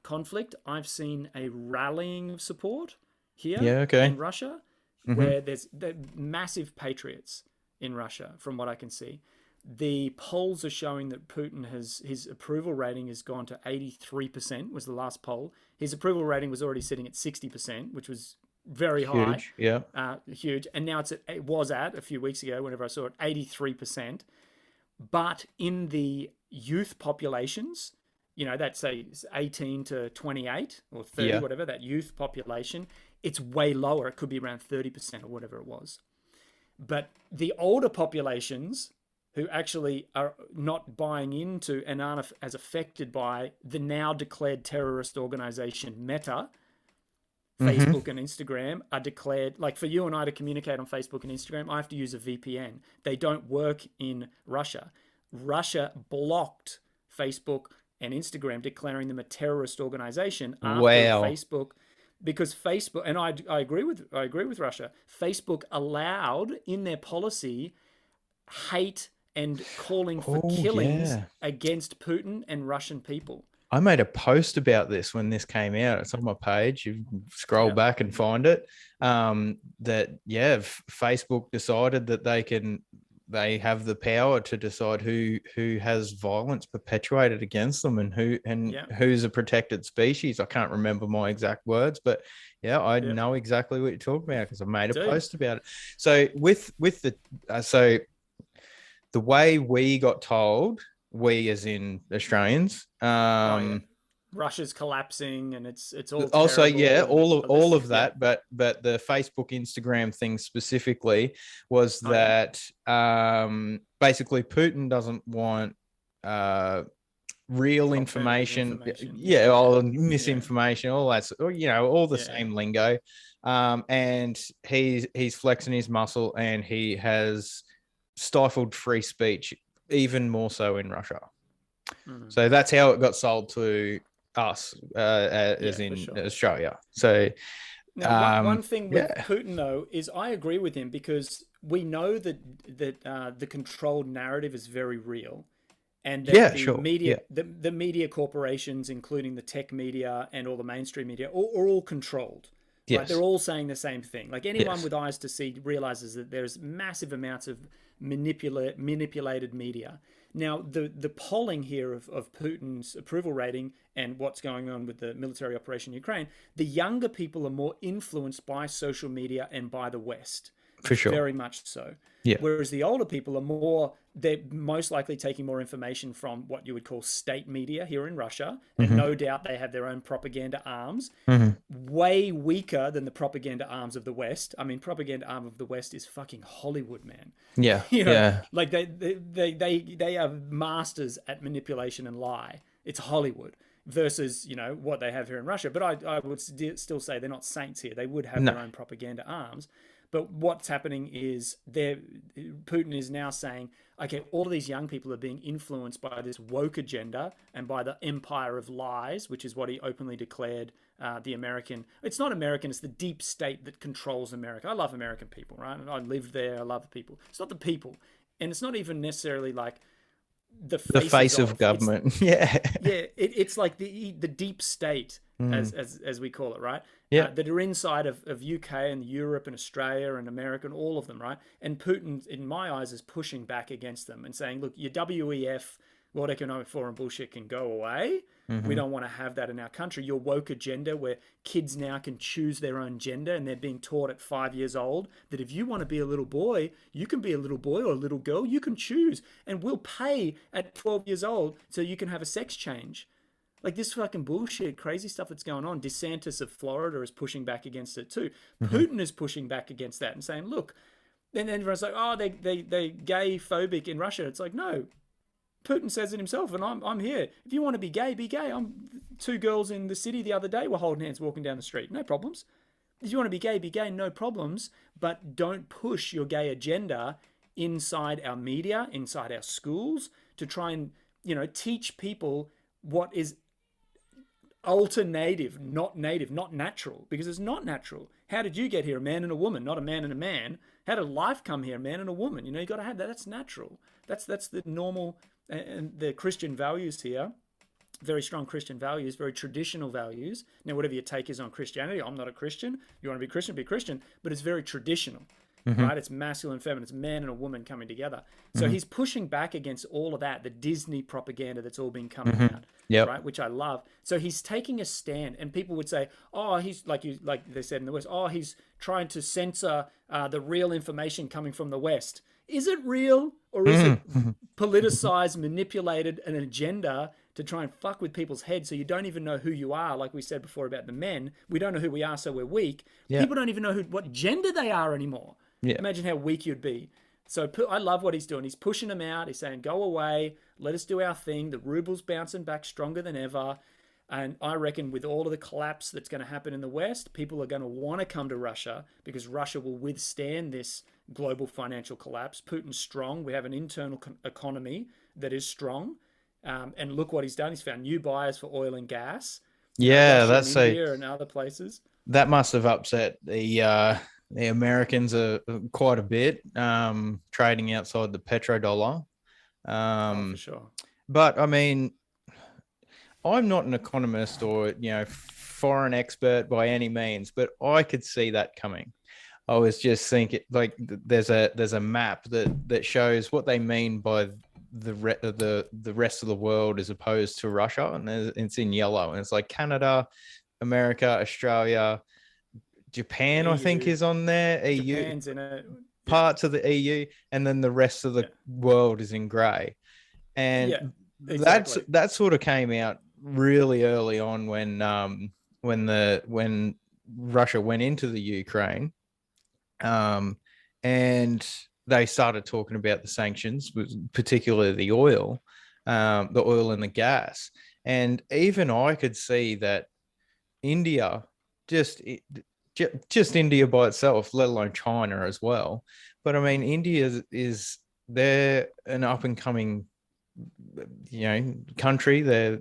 conflict, I've seen a rallying of support here in Russia, where there's massive patriots in Russia, from what I can see. The polls are showing that Putin his approval rating has gone to 83%, was the last poll. His approval rating was already sitting at 60%, which was very high. Yeah. Huge. And now it was at, a few weeks ago, whenever I saw it, 83%. But in the youth populations, that's say 18 to 28 or 30, whatever, that youth population, it's way lower. It could be around 30% or whatever it was. But the older populations who actually are not buying into and aren't as affected by the now declared terrorist organization Meta, Facebook and Instagram are declared, like for you and I to communicate on Facebook and Instagram, I have to use a VPN. They don't work in Russia. Russia blocked Facebook and Instagram, declaring them a terrorist organization after Facebook, because Facebook, and I agree with Russia. Facebook allowed in their policy hate and calling for killings against Putin and Russian people. I made a post about this when this came out. It's on my page. You can scroll back and find it. Facebook decided that they have the power to decide who has violence perpetuated against them and who's a protected species. I can't remember my exact words, but I know exactly what you're talking about because I made a post about it. So with the way we got told, we as in Australians, Russia's collapsing and it's all also all of that, yeah. but the Facebook Instagram thing specifically was that basically Putin doesn't want real information, misinformation, all that, all the same lingo, and he's flexing his muscle and he has stifled free speech even more so in Russia. So that's how it got sold to us as in Australia. So now, one thing with Putin though is I agree with him, because we know that the controlled narrative is very real, and that the media corporations, including the tech media and all the mainstream media, are all controlled. Yes. Right? They're all saying the same thing. Like anyone with eyes to see realizes that there's massive amounts of manipulated media. Now, the polling here of Putin's approval rating and what's going on with the military operation in Ukraine, the younger people are more influenced by social media and by the West. For sure. Very much so. Yeah. Whereas the older people they're most likely taking more information from what you would call state media here in Russia. And no doubt they have their own propaganda arms, way weaker than the propaganda arms of the West. I mean, propaganda arm of the West is fucking Hollywood, man. Yeah. Like they are masters at manipulation and lie. It's Hollywood versus, what they have here in Russia. But I would still say they're not saints here. They would have their own propaganda arms. But what's happening is Putin is now saying, okay, all of these young people are being influenced by this woke agenda and by the empire of lies, which is what he openly declared the American. It's not American, it's the deep state that controls America. I love American people, right? I lived there, I love the people. It's not the people. And it's not even necessarily like the The faces face of of. government. Yeah. It's like the deep state, Mm. as we call it, right? Yeah. That are inside of UK and Europe and Australia and America and all of them, right? And Putin, in my eyes, is pushing back against them and saying, look, your WEF, World Economic Forum bullshit can go away. We Hmm. don't want to have that in our country. Your woke agenda, where kids now can choose their own gender and they're being taught at 5 years old that if you want to be a little boy, you can be a little boy or a little girl, you can choose. And we'll pay at 12 years old so you can have a sex change. Like this fucking bullshit, crazy stuff that's going on. DeSantis of Florida is pushing back against it too. Hmm. Putin is pushing back against that and saying, look, then everyone's like, oh, they gay phobic in Russia. It's like, no, Putin says it himself, and I'm here. If you want to be gay, be gay. Two girls in the city the other day were holding hands walking down the street. No problems. If you want to be gay, no problems. But don't push your gay agenda inside our media, inside our schools, to try and teach people what is alternative, not native, not natural, because it's not natural. How did you get here? A man and a woman, not a man and a man. How did life come here? A man and a woman. You got to have that. That's natural. That's the normal and the Christian values here. Very strong Christian values, very traditional values. Now, whatever your take is on Christianity, I'm not a Christian. You want to be Christian, but it's very traditional, Hmm. right? It's masculine and feminine. It's man and a woman coming together. So he's pushing back against all of that, the Disney propaganda that's all been coming Hmm. out, Yep. right? Which I love. So he's taking a stand, and people would say, "Oh, he's like they said in the West. Oh, he's trying to censor the real information coming from the West. Is it real, or is it Hmm. politicized, manipulated, an agenda to try and fuck with people's heads so you don't even know who you are? Like we said before about the men, we don't know who we are, so we're weak. Yeah. People don't even know what gender they are anymore. Yeah. Imagine how weak you'd be. So I love what he's doing. He's pushing them out. He's saying, go away. Let us do our thing. The ruble's bouncing back stronger than ever. And I reckon with all of the collapse that's going to happen in the West, people are going to want to come to Russia because Russia will withstand this global financial collapse. Putin's strong. We have an internal economy that is strong. And look what he's done. He's found new buyers for oil and gas. Yeah, Russia and that's a India and other places. that must have upset the Americans quite a bit, trading outside the petrodollar. Oh, for Um, sure. but I mean, I'm not an economist or foreign expert by any means, but I could see that coming. I was just thinking, like, there's a map that shows what they mean by the rest of the world as opposed to Russia, and it's in yellow, and it's like Canada, America, Australia, Japan, I think EU. is on there, EU, Japan's in it. Yeah. parts of the EU, and then the rest of the Yeah. world is in grey. Yeah. And Exactly. that sort of came out really early on when Russia went into the Ukraine, and they started talking about the sanctions, particularly the oil and the gas, and even I could see that India, just just India by itself, let alone China as well. But I mean, India is they're an up and coming, country. They're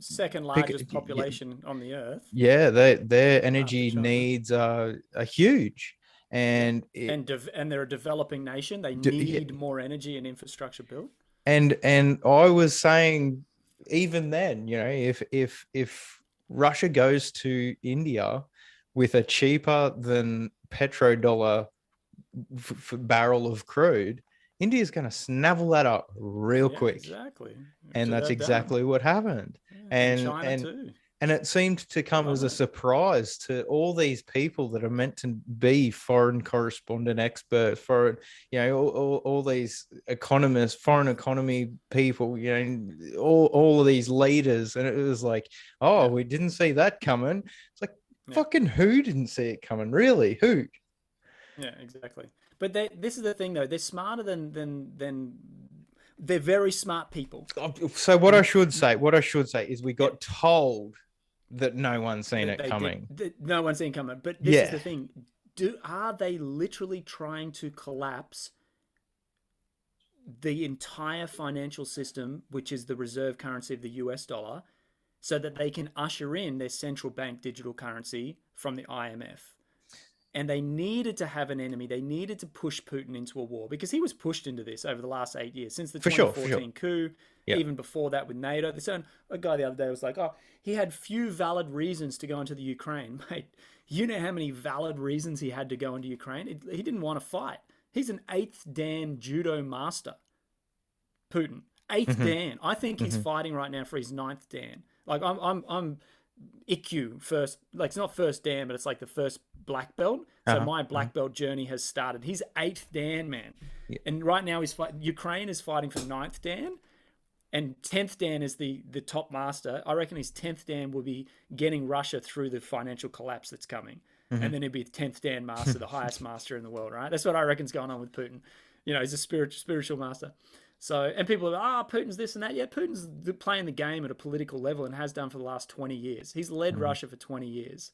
Second pick, largest population on the earth yeah, their after energy China. needs are huge, Yeah. and And they're a developing nation. They yeah, need more energy and infrastructure built. and I was saying even then, if Russia goes to India with a cheaper than petrodollar barrel of crude, India's going to snavel that up real Yeah, quick, exactly. Which and that's they've done. exactly what happened. Yeah. And And China and too. and it seemed to They're come as loving a it. surprise to all these people that are meant to be foreign correspondent experts, foreign, all these economists, foreign economy people, all of these leaders. And it was like, oh, Yeah. we didn't see that coming. It's like, Yeah. fucking who didn't see it coming? Really? Who? Yeah, exactly. But this is the thing though. They're smarter than they're very smart people. So And what I should say is we yeah, got told that no one's seen that it they did. coming. No one's seen coming. But this is Yeah. the thing. Are they literally trying to collapse the entire financial system, which is the reserve currency of the US dollar, so that they can usher in their central bank digital currency from the IMF? and they needed to have an enemy. They needed to push Putin into a war because he was pushed into this over the last 8 years since the 2014 coup. Yep. Even before that with NATO. A guy the other day was like, "Oh, he had few valid reasons to go into the Ukraine." Mate, you know how many valid reasons he had to go into Ukraine? He didn't want to fight. He's an 8th Dan judo master, Putin. 8th Dan. I think he's fighting right now for his 9th Dan. Like I'm IQ first, like it's not first Dan, but it's like the first black belt. So my black belt journey has started. He's 8th Dan, man. Yeah. And right now Ukraine is fighting for 9th Dan. And 10th Dan is the top master. I reckon his 10th Dan will be getting Russia through the financial collapse that's coming. And then he'll be the 10th Dan master, the highest master in the world, right? That's what I reckon's going on with Putin. You know, he's a spiritual master. So, and people are, Putin's this and that. Yeah, Putin's playing the game at a political level and has done for the last 20 years. He's led Russia for 20 years,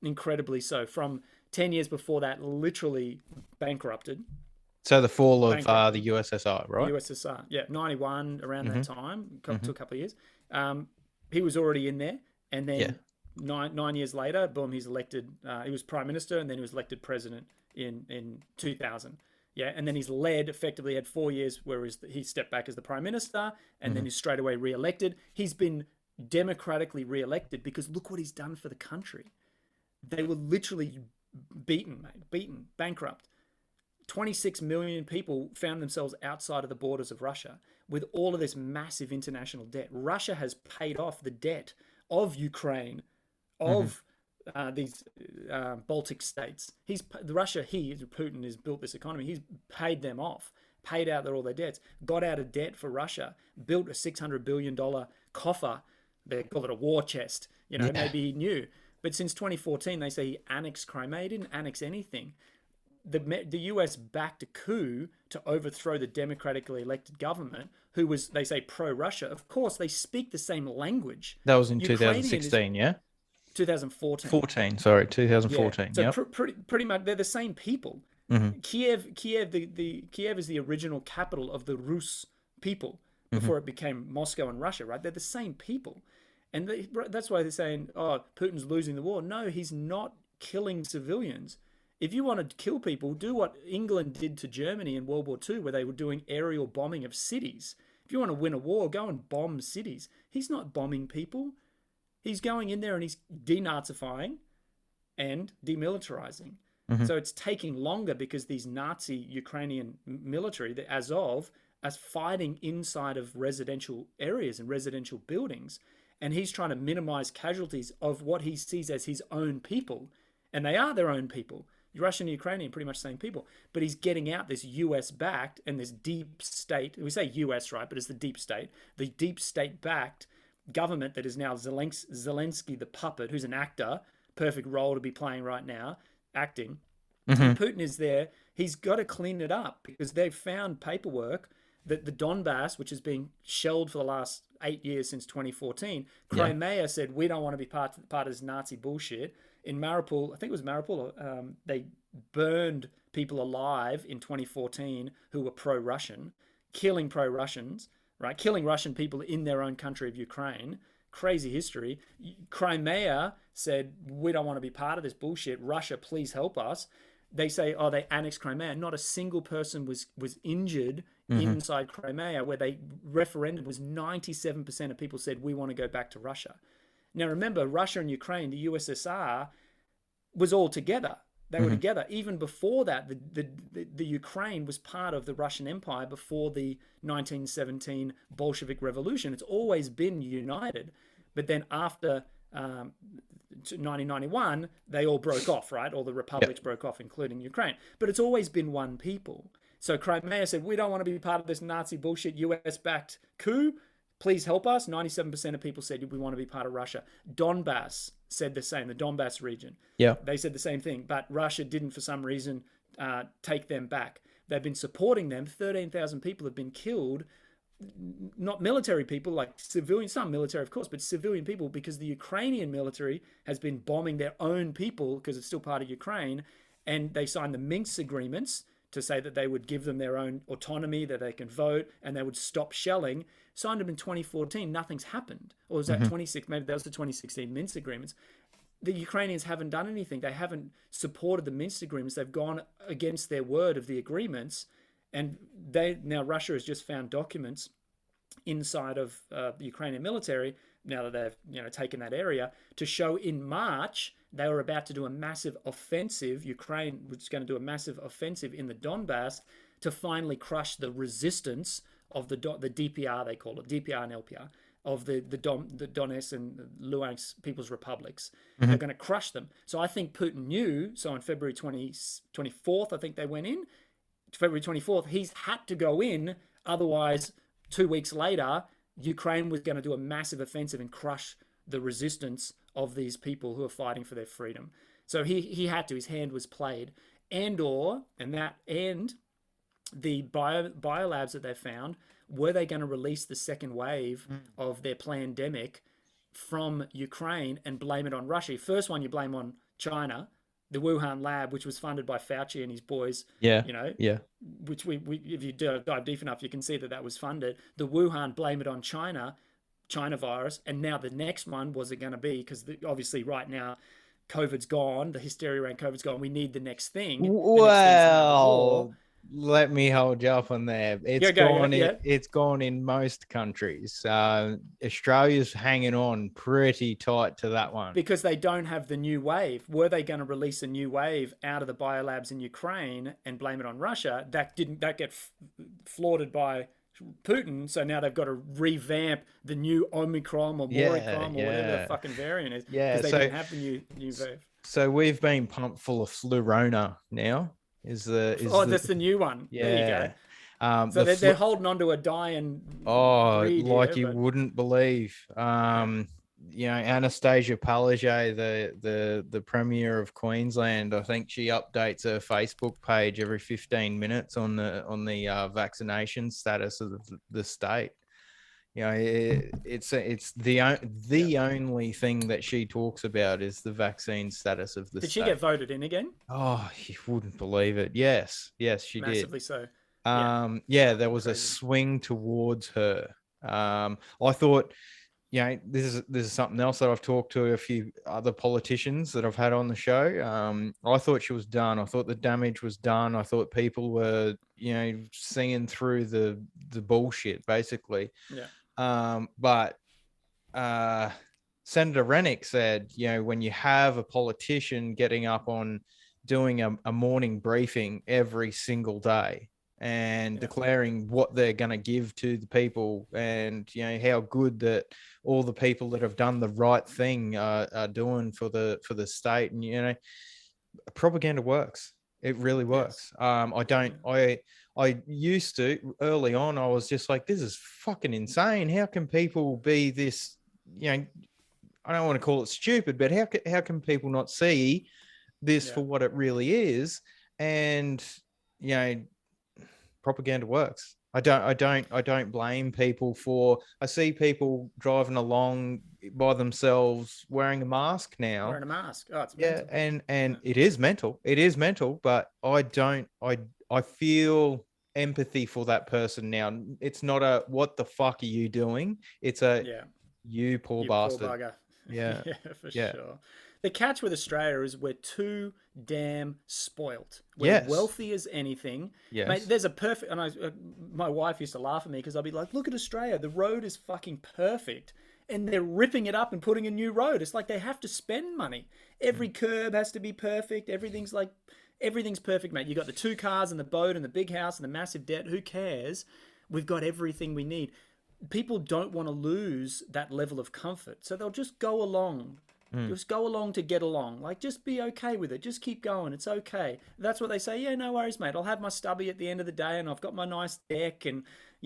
incredibly so. From 10 years before that, literally bankrupted. So the fall of the USSR, right? USSR, yeah, 91, around that time, took a couple of years. He was already in there, and then 9 years later, boom, he's elected. He was prime minister, and then he was elected president in 2000. Yeah, and then he's effectively had 4 years where he stepped back as the prime minister, and then he's straight away re-elected. He's been democratically re-elected because look what he's done for the country. They were literally beaten, bankrupt. 26 million people found themselves outside of the borders of Russia with all of this massive international debt. Russia has paid off the debt of Ukraine, of these Baltic states. Putin has built this economy. He's paid them off, paid out all their debts, got out of debt for Russia, built a $600 billion coffer. They call it a war chest. You know, maybe he knew. But since 2014, they say he annexed Crimea. He didn't annex anything. The US backed a coup to overthrow the democratically elected government, who was, they say, pro-Russia. Of course, they speak the same language. That was in 2016, yeah? 2014. 2014. Yeah. So pretty much, they're the same people. Kiev is the original capital of the Rus people before it became Moscow and Russia, right? They're the same people. And that's why they're saying, oh, Putin's losing the war. No, he's not killing civilians. If you want to kill people, do what England did to Germany in World War II, where they were doing aerial bombing of cities. If you want to win a war, go and bomb cities. He's not bombing people. He's going in there and he's denazifying and demilitarizing. So it's taking longer because these Nazi Ukrainian military, the Azov, are fighting inside of residential areas and residential buildings. And he's trying to minimize casualties of what he sees as his own people. And they are their own people. Russian and Ukrainian, pretty much the same people. But he's getting out this US-backed and this deep state, we say US, right, but it's the deep state-backed government that is now Zelensky, the puppet, who's an actor, perfect role to be playing right now, acting. Putin is there. He's got to clean it up because they've found paperwork that the Donbass, which has been shelled for the last 8 years since 2014, Crimea said, we don't want to be part of this Nazi bullshit. In Mariupol, I think it was Mariupol, they burned people alive in 2014 who were pro-Russian, killing pro-Russians, right? Killing Russian people in their own country of Ukraine. Crazy history. Crimea said, we don't want to be part of this bullshit. Russia, please help us. They say, oh, they annexed Crimea. Not a single person was injured inside Crimea, where they referendum was 97% of people said, we want to go back to Russia. Now, remember, Russia and Ukraine, the USSR, was all together. They were together. Even before that, the Ukraine was part of the Russian Empire before the 1917 Bolshevik Revolution. It's always been united. But then after 1991, they all broke off, right? All the republics broke off, including Ukraine. But it's always been one people. So Crimea said, we don't want to be part of this Nazi bullshit US-backed coup. Please help us. 97% of people said we want to be part of Russia. Donbass said the same, the Donbass region. Yeah. They said the same thing, but Russia didn't, for some reason, take them back. They've been supporting them. 13,000 people have been killed. Not military people, like civilian, some military, of course, but civilian people, because the Ukrainian military has been bombing their own people because it's still part of Ukraine. And they signed the Minsk agreements to say that they would give them their own autonomy, that they can vote, and they would stop shelling. Signed them in 2014. Nothing's happened. Or was that 26? Maybe that was the 2016 Minsk agreements. the Ukrainians haven't done anything. They haven't supported the Minsk agreements. They've gone against their word of the agreements, and now Russia has just found documents inside of the Ukrainian military, now that they've taken that area, to show in March they were about to do a massive offensive. Ukraine was going to do a massive offensive in the Donbass to finally crush the resistance of the DPR, they call it, DPR and LPR, of the Donetsk and Luhansk People's Republics. Mm-hmm. They're going to crush them. So I think Putin knew, so on February 24th, I think they went in, February 24th, he's had to go in, otherwise 2 weeks later, Ukraine was going to do a massive offensive and crush the resistance of these people who are fighting for their freedom. So he had to. His hand was played. And the biolabs that they found, were they going to release the second wave of their pandemic from Ukraine and blame it on Russia? First one you blame on China, the Wuhan lab, which was funded by Fauci and his boys. Yeah. Which we if you dive deep enough, you can see that was funded. The Wuhan, blame it on China virus. And now the next one, was it going to be, because obviously right now COVID's gone, the hysteria around COVID's gone, we need the next thing. Well, let me hold you up on there. It's gone in most countries. Australia's hanging on pretty tight to that one because they don't have the new wave. Were they going to release a new wave out of the biolabs in Ukraine and blame it on Russia? That get flaunted by Putin, so now they've got to revamp the new Omicron or Moricron or whatever the fucking variant is, because they didn't have the new wave. So we've been pumped full of Flurona now. That's the new one. Yeah. There you go. So they're holding on to a dying breed you wouldn't believe. Anastasia Palaszczuk, the Premier of Queensland, I think she updates her Facebook page every 15 minutes on the vaccination status of the state. It's the only thing that she talks about is the vaccine status of the state. Did she get voted in again? Oh, you wouldn't believe it. Yes, she did. Massively so. There was a swing towards her. I thought, this is something else that I've talked to a few other politicians that I've had on the show. I thought she was done. I thought the damage was done. I thought people were, seeing through the bullshit, basically. Yeah. But Senator Rennick said, when you have a politician getting up on doing a morning briefing every single day and declaring what they're going to give to the people, and how good that all the people that have done the right thing are doing for the state, and propaganda works. It really works. Yes. I used to, early on, I was just like, this is fucking insane. How can people be this, I don't want to call it stupid, but how can people not see this for what it really is? And, propaganda works. I don't blame people for, I see people driving along by themselves wearing a mask now. Wearing a mask. Oh, it's mental. And it is mental. It is mental, but I feel empathy for that person now. It's not a, what the fuck are you doing? It's a, you poor bastard. Poor bugger. Yeah. For sure. The catch with Australia is we're too damn spoilt. We're wealthy as anything. Yes. Mate, there's a perfect, and my wife used to laugh at me because I'd be like, look at Australia. The road is fucking perfect. And they're ripping it up and putting a new road. It's like they have to spend money. Every curb has to be perfect. Everything's perfect, mate. You got the 2 cars and the boat and the big house and the massive debt. Who cares? We've got everything we need. People don't want to lose that level of comfort. So they'll just go along. Just go along to get along. Like, just be okay with it. Just keep going. It's okay. That's what they say. Yeah, no worries, mate. I'll have my stubby at the end of the day, and I've got my nice deck, and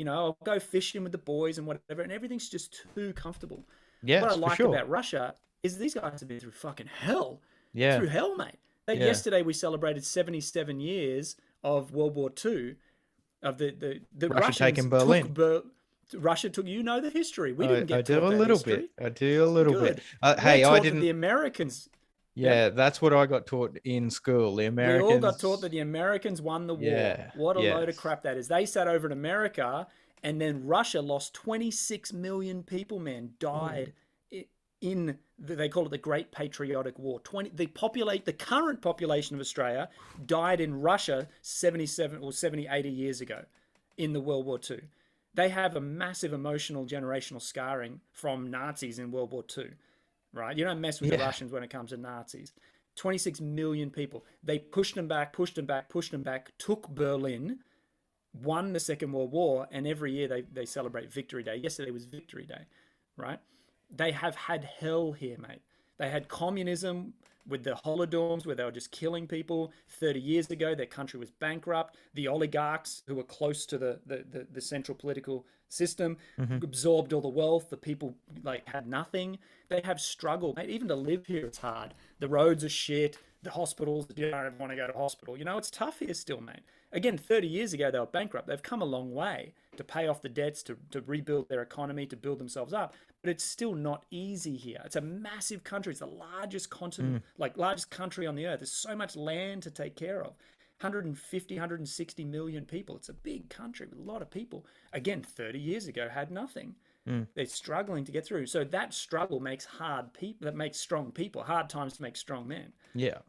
I'll go fishing with the boys and whatever. And everything's just too comfortable. Yes, what I like about Russia is these guys have been through fucking hell. Yeah, through hell, mate. Yesterday we celebrated 77 years of World War II, of the Russians taking Berlin. Russia took, the history. We didn't get I do a little bit. I Hey, I didn't. The Americans. Yeah, that's what I got taught in school. The Americans. We all got taught that the Americans won the war. Yeah, what a load of crap that is. They sat over in America, and then Russia lost 26 million people. Man, died they call it the Great Patriotic War. The current population of Australia died in Russia 77 or 70, 80 years ago in the World War II. They have a massive emotional generational scarring from Nazis in World War II, right? You don't mess with the Russians when it comes to Nazis. 26 million people. They pushed them back, took Berlin, won the Second World War, and every year they celebrate Victory Day. Yesterday was Victory Day, right? They have had hell here, mate. They had communism with the Holodomors where they were just killing people. 30 years ago, their country was bankrupt. The oligarchs who were close to the central political system absorbed all the wealth. The people had nothing. They have struggled, mate. Even to live here, it's hard. The roads are shit. The hospitals, you don't want to go to hospital. It's tough here still, mate. Again, 30 years ago, they were bankrupt. They've come a long way to pay off the debts, to rebuild their economy, to build themselves up. But it's still not easy here. It's a massive country. It's the largest continent, largest country on the earth. There's so much land to take care of. 150, 160 million people. It's a big country with a lot of people. Again, 30 years ago, had nothing. They're struggling to get through. So that struggle makes that makes strong people. Hard times make strong men. Yeah.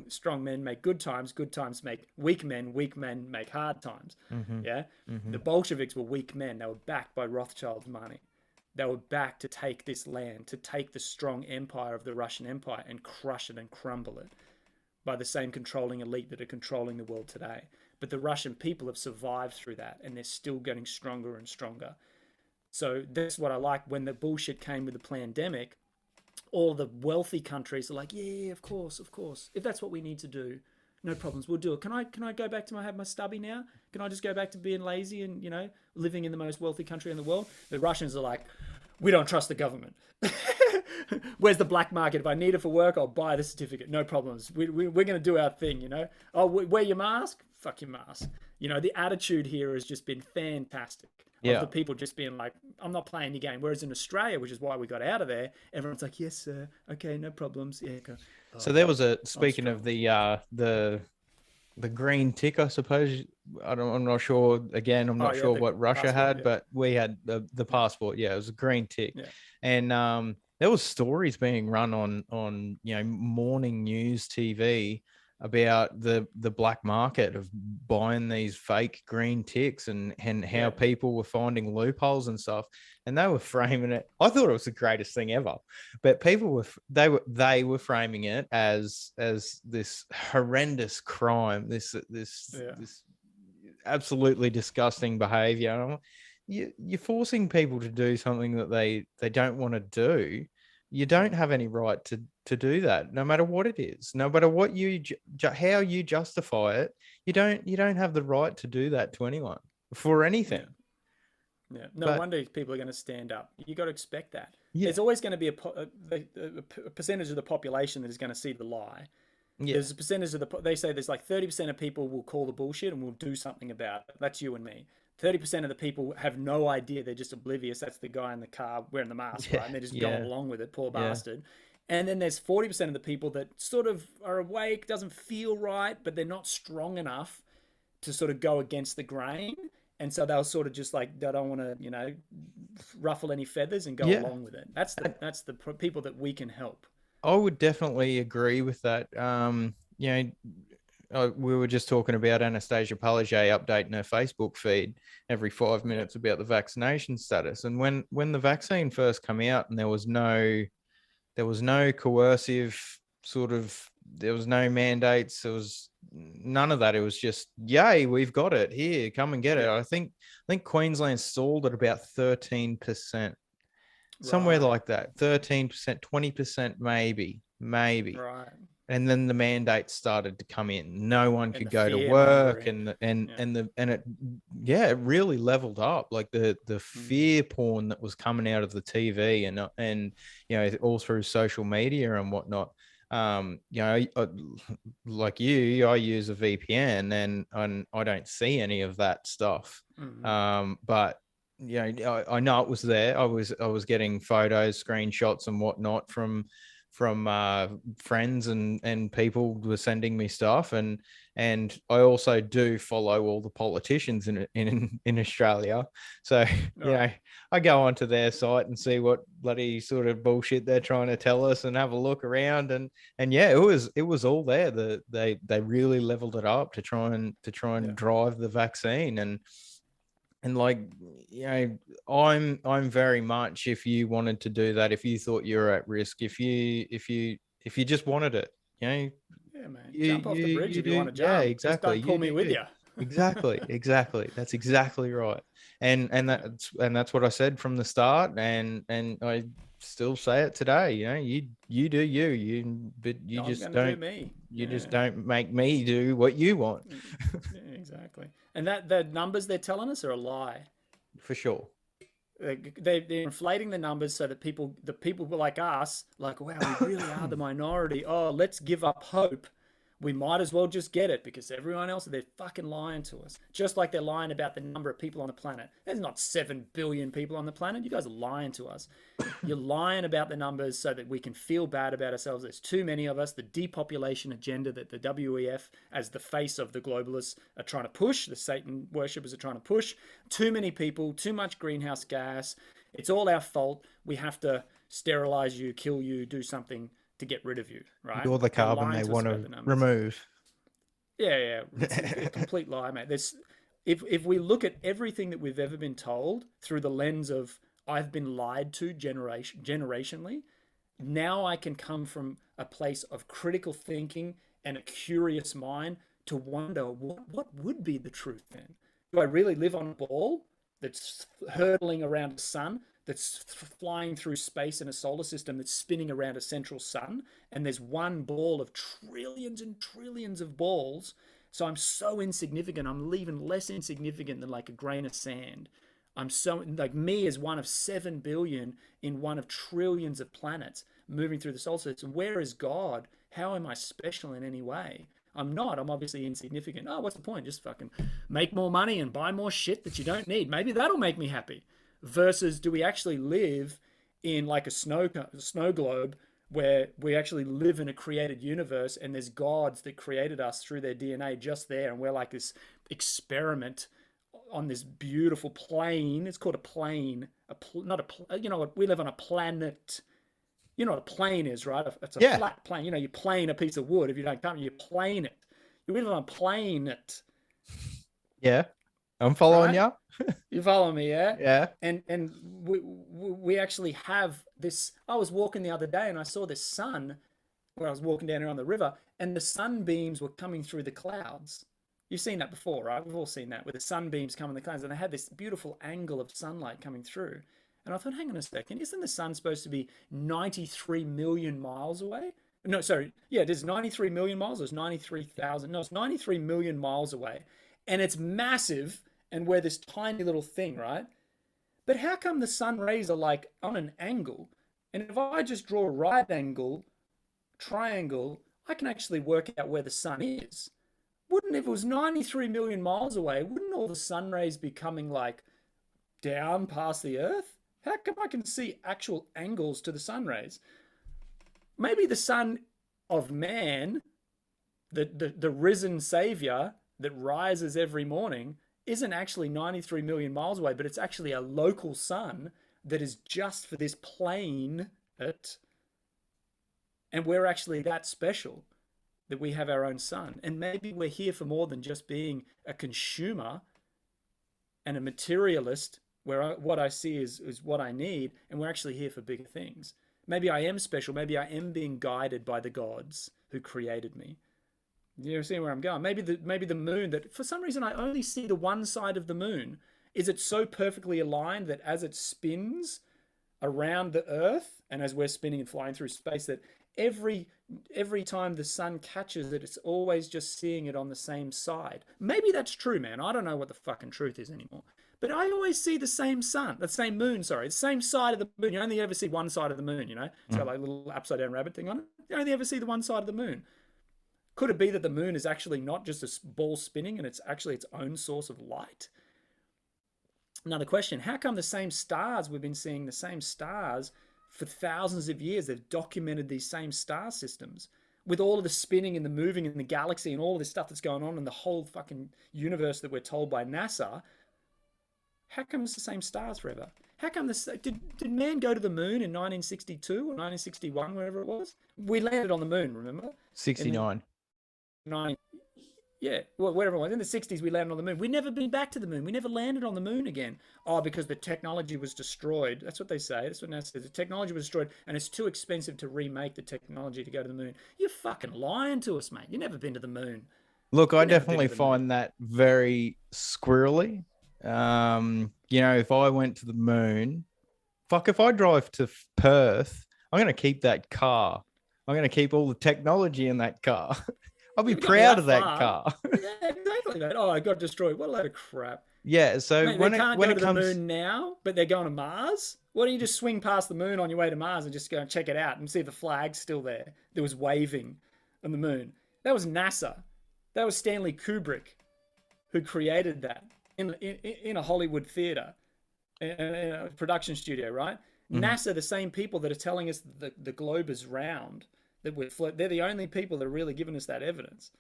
Strong men make good times make weak men make hard times. Yeah. The Bolsheviks were weak men. They were backed by Rothschild's money. They were back to take this land, to take the strong empire of the Russian Empire and crush it and crumble it by the same controlling elite that are controlling the world today. But the Russian people have survived through that, and they're still getting stronger and stronger. So that's what I like. When the bullshit came with the pandemic, all the wealthy countries are like, yeah, of course. If that's what we need to do, no problems, we'll do it. Can I go back to have my stubby now? Can I just go back to being lazy and, living in the most wealthy country in the world? The Russians are like, we don't trust the government. Where's the black market? If I need it for work, I'll buy the certificate. No problems. We're going to do our thing, Oh, wear your mask? Fuck your mask. The attitude here has just been fantastic. Of the people just being like, I'm not playing your game. Whereas in Australia, which is why we got out of there, everyone's like, yes, sir. Okay, no problems. Yeah. Go. Oh, so there was speaking of the green tick, I suppose. I'm not sure. Again, I'm not sure what Russia had, but we had the passport. Yeah, it was a green tick. Yeah. And there was stories being run on morning news TV about the black market of buying these fake green ticks and how people were finding loopholes and stuff, and they were framing it. I thought it was the greatest thing ever, but people were framing it as this horrendous crime, this absolutely disgusting behavior. You're forcing people to do something that they don't want to do. You don't have any right to do that, no matter what it is, no matter what how you justify it. You don't have the right to do that to anyone for anything. Yeah. No wonder people are going to stand up. You got to expect that. Yeah. There's always going to be a percentage of the population that is going to see the lie. Yeah. There's a percentage of they say there's 30% of people will call the bullshit and will do something about it. That's you and me. 30% of the people have no idea. They're just oblivious. That's the guy in the car wearing the mask, right? And they're just going along with it. Poor bastard. And then there's 40% of the people that sort of are awake, doesn't feel right, but they're not strong enough to sort of go against the grain. And so they'll sort of just they don't want to, ruffle any feathers and go along with it. That's the people that we can help. I would definitely agree with that. We were just talking about Anastasia Palaszczuk updating her Facebook feed every 5 minutes about the vaccination status. And when the vaccine first came out and there was no coercive there was no mandates. There was none of that. It was just, yay, we've got it here. Come and get it. I think Queensland stalled at about 13%, somewhere like that. 13%, 20%, maybe. Right. And then the mandates started to come in. No one could go to work, and it really leveled up. Like the fear porn that was coming out of the TV and all through social media and whatnot. Like I use a VPN and I don't see any of that stuff. But I know it was there. I was getting photos, screenshots and whatnot from friends and people were sending me stuff, and I also do follow all the politicians in Australia. So Right. I go onto their site and see what bloody sort of bullshit they're trying to tell us, and have a look around, and yeah, it was all there. They really leveled it up to try and Yeah. drive the vaccine, and like, I'm very much, if you wanted to do that, if you thought you were at risk, if you just wanted it, you know, Yeah, man. you Jump off you the bridge you if you want do, to yeah, jump. Just exactly, don't pull you me do with you. you. Exactly, that's exactly right. And Yeah. that's what I said from the start, and I still say it today. You do you, but I'm gonna do me. you just Yeah. don't make me do what you want. Yeah, exactly. And that the numbers they're telling us are a lie. For sure. They're inflating the numbers so that the people like us, like, wow, we really are the minority. Oh, let's give up hope. We might as well just get it because everyone else, they're fucking lying to us. Just like they're lying about the number of people on the planet. There's not 7 billion people on the planet. You guys are lying to us. You're lying about the numbers so that we can feel bad about ourselves. There's too many of us. The depopulation agenda that the WEF, as the face of the globalists, are trying to push, the Satan worshippers are trying to push. Too many people, too much greenhouse gas. It's all our fault. We have to sterilize you, kill you, do something to get rid of you, right? You're the They're carbon lying they to us want about to the numbers. remove. Yeah, yeah, it's a complete lie, mate. If we look at everything that we've ever been told through the lens of I've been lied to generationally, now I can come from a place of critical thinking and a curious mind to wonder what would be the truth then. Do I really live on a ball that's hurtling around a sun, that's flying through space in a solar system that's spinning around a central sun, and there's one ball of trillions and trillions of balls? So I'm so insignificant. I'm even less insignificant than like a grain of sand. I'm so like me as one of 7 billion in one of trillions of planets moving through the solar system. Where is God? How am I special in any way? I'm not. I'm obviously insignificant. Oh, what's the point? Just fucking make more money and buy more shit that you don't need. Maybe that'll make me happy. Versus, do we actually live in like a snow globe where we actually live in a created universe and there's gods that created us through their DNA just there, and we're like this experiment on this beautiful plane. It's called a plane. Not a you know what? We live on a planet. You know what a plane is, right? It's a Yeah, flat plane. You know, you plane a piece of wood. If you don't come, you plane it. You live on a planet, yeah, I'm following right? you. You follow me, yeah? Yeah, And we actually have this. I was walking the other day and I saw this sun where I was walking down here on the river, and the sunbeams were coming through the clouds. You've seen that before, right? We've all seen that, where the sunbeams come in the clouds, and they had this beautiful angle of sunlight coming through. And I thought, hang on a second, isn't the sun supposed to be 93 million miles away? No, sorry, yeah, it is 93 million miles. It's 93,000. No, it's 93 million miles away, and it's massive. And we're this tiny little thing, right? But how come the sun rays are like on an angle? And if I just draw a right angle triangle, I can actually work out where the sun is. Wouldn't, if it was 93 million miles away, wouldn't all the sun rays be coming like down past the earth? How come I can see actual angles to the sun rays? Maybe the son of man, the risen savior that rises every morning, isn't actually 93 million miles away, but it's actually a local sun that is just for this plane. And we're actually that special that we have our own sun. And maybe we're here for more than just being a consumer and a materialist, where what I see is what I need, and we're actually here for bigger things. Maybe I am special. Maybe I am being guided by the gods who created me. You see where I'm going? Maybe the moon, that for some reason I only see the one side of the moon. Is it so perfectly aligned that as it spins around the Earth and as we're spinning and flying through space, that every time the sun catches it, it's always just seeing it on the same side? Maybe that's true, man. I don't know what the fucking truth is anymore. But I always see the same sun, the same moon, sorry, the same side of the moon. You only ever see one side of the moon, you know? It's got like a little upside down rabbit thing on it. You only ever see the one side of the moon. Could it be that the moon is actually not just a ball spinning and it's actually its own source of light? Another question, how come the same stars, we've been seeing the same stars for thousands of years, they've documented these same star systems with all of the spinning and the moving in the galaxy and all of this stuff that's going on in the whole fucking universe that we're told by NASA. How come it's the same stars forever? How come this? Did man go to the moon in 1962 or 1961, wherever it was? We landed on the moon, remember? 69. Yeah, well, whatever it was. In the 60s, we landed on the moon. We've never been back to the moon. We never landed on the moon again. Oh, because the technology was destroyed. That's what they say. That's what NASA says. The technology was destroyed, and it's too expensive to remake the technology to go to the moon. You're fucking lying to us, mate. You've never been to the moon. Look, I definitely find that very squirrely. If I went to the moon, if I drive to Perth, I'm going to keep that car. I'm going to keep all the technology in that car. I'll be proud of that car. Yeah, exactly, mate. Oh, I got destroyed. What a load of crap. Yeah, so mate, when they can't go to the moon now, but they're going to Mars. Why don't you just swing past the moon on your way to Mars and just go and check it out and see if the flag's still there? There was waving on the moon. That was NASA. That was Stanley Kubrick who created that in a Hollywood theater, in a production studio, right? Mm-hmm. NASA, the same people that are telling us the globe is round, they're the only people that are really giving us that evidence.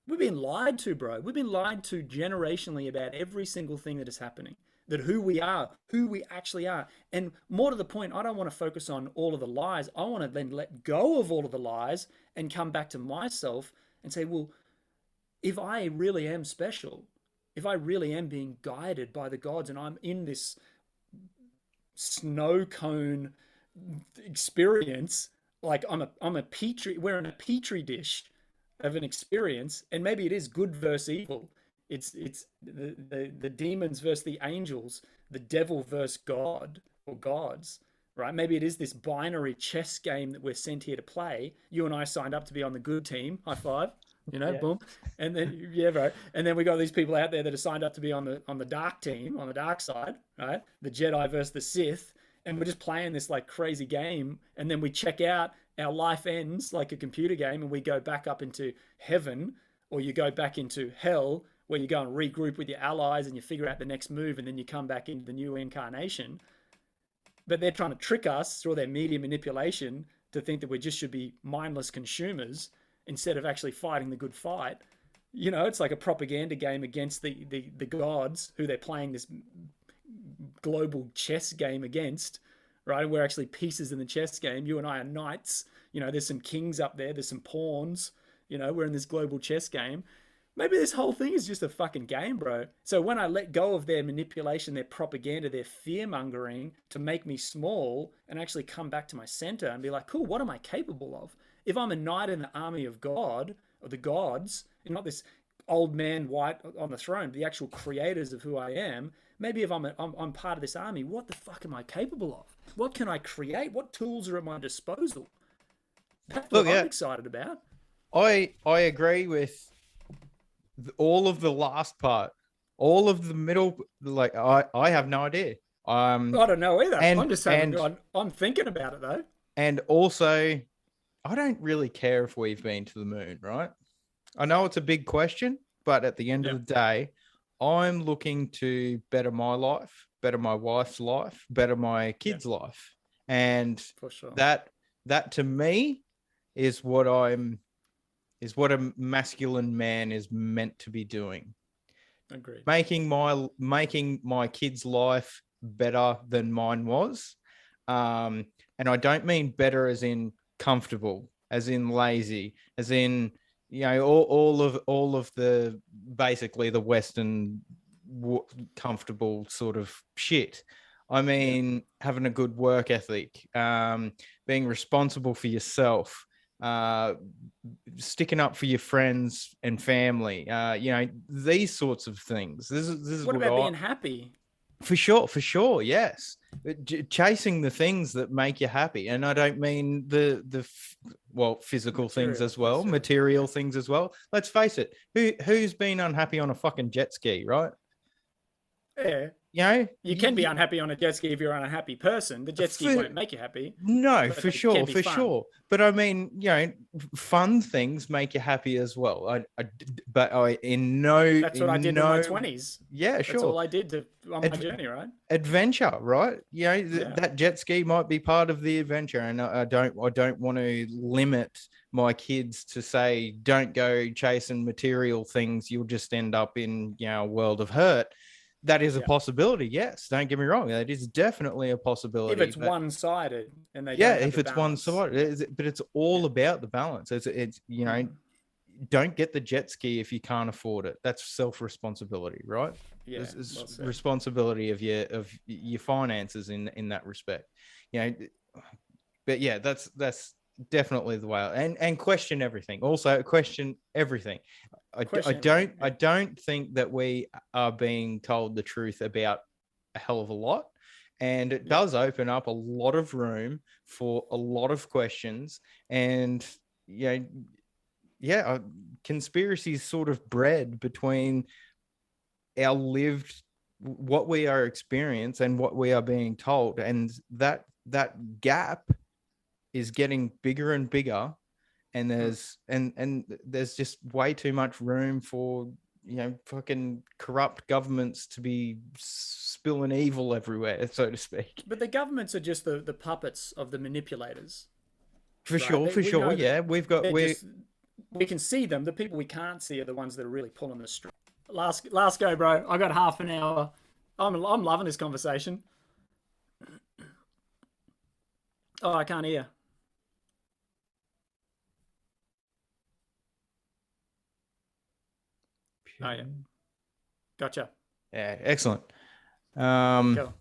We've been lied to, bro. We've been lied to generationally about every single thing that is happening, that who we are, who we actually are. And more to the point, I don't want to focus on all of the lies. I want to then let go of all of the lies and come back to myself and say, well, if I really am special, if I really am being guided by the gods and I'm in this snow cone experience, like we're in a petri dish of an experience, and maybe it is good versus evil. It's the demons versus the angels, the devil versus God or gods, right? Maybe it is this binary chess game that we're sent here to play. You and I signed up to be on the good team. High five. Yeah. Boom. And then, yeah, bro. And then we got these people out there that are signed up to be on the dark team, on the dark side, right? The Jedi versus the Sith. And we're just playing this like crazy game. And then we check out, our life ends like a computer game, and we go back up into heaven, or you go back into hell, where you go and regroup with your allies and you figure out the next move, and then you come back into the new incarnation. But they're trying to trick us through their media manipulation to think that we just should be mindless consumers instead of actually fighting the good fight. It's like a propaganda game against the gods who they're playing this global chess game against, right? And we're actually pieces in the chess game. You and I are knights. There's some kings up there. There's some pawns. We're in this global chess game. Maybe this whole thing is just a fucking game, bro. So when I let go of their manipulation, their propaganda, their fear-mongering to make me small and actually come back to my center and be like, cool, what am I capable of? If I'm a knight in the army of God, or the gods, and not this old man white on the throne, the actual creators of who I am, maybe if I'm part of this army, what the fuck am I capable of? What can I create? What tools are at my disposal? That's what I'm excited about. I agree with all of the last part. All of the middle, like I have no idea. I don't know either. I'm thinking about it though. And also, I don't really care if we've been to the moon, right? I know it's a big question, but at the end of the day, I'm looking to better my life, better my wife's life, better my kids' life. And for sure, that to me is what a masculine man is meant to be doing. Agreed. Making my kids' life better than mine was. And I don't mean better as in comfortable, as in lazy, as in, all of the basically the Western comfortable sort of shit. I mean, having a good work ethic, being responsible for yourself, sticking up for your friends and family, these sorts of things. This is what about being happy? For sure, yes. Chasing the things that make you happy, and I don't mean the physical things as well, material things as well. Let's face it. Who's been unhappy on a fucking jet ski, right? Yeah, You know, You can be unhappy on a jet ski if you're an unhappy person. The jet ski for, won't make you happy. no, But for it can sure, be for fun. sure. But I mean, fun things make you happy as well. But I That's what I did in my 20s. yeah, That's sure. all I did on my journey, right? Adventure, right? Yeah. That jet ski might be part of the adventure, and I don't want to limit my kids to say don't go chasing material things. You'll just end up in a world of hurt. That is a possibility. Yes, don't get me wrong. That is definitely a possibility. If it's one-sided and they yeah, don't have if the it's balance. one-sided, but it's all about the balance. It's don't get the jet ski if you can't afford it. That's self-responsibility, right? Yeah, It's responsibility of your finances in that respect. But yeah, that's definitely the way. And question everything. Also question everything. I don't think that we are being told the truth about a hell of a lot. And it does open up a lot of room for a lot of questions. And conspiracies sort of bred between our lived, what we are experiencing and what we are being told, and that gap is getting bigger and bigger, and there's just way too much room for fucking corrupt governments to be spilling evil everywhere, so to speak. But the governments are just the puppets of the manipulators. For sure. Yeah, we can see them. The people we can't see are the ones that are really pulling the string. Last go, bro. I got half an hour. I'm loving this conversation. Oh, I can't hear. Oh yeah, gotcha. Yeah, excellent. Cool.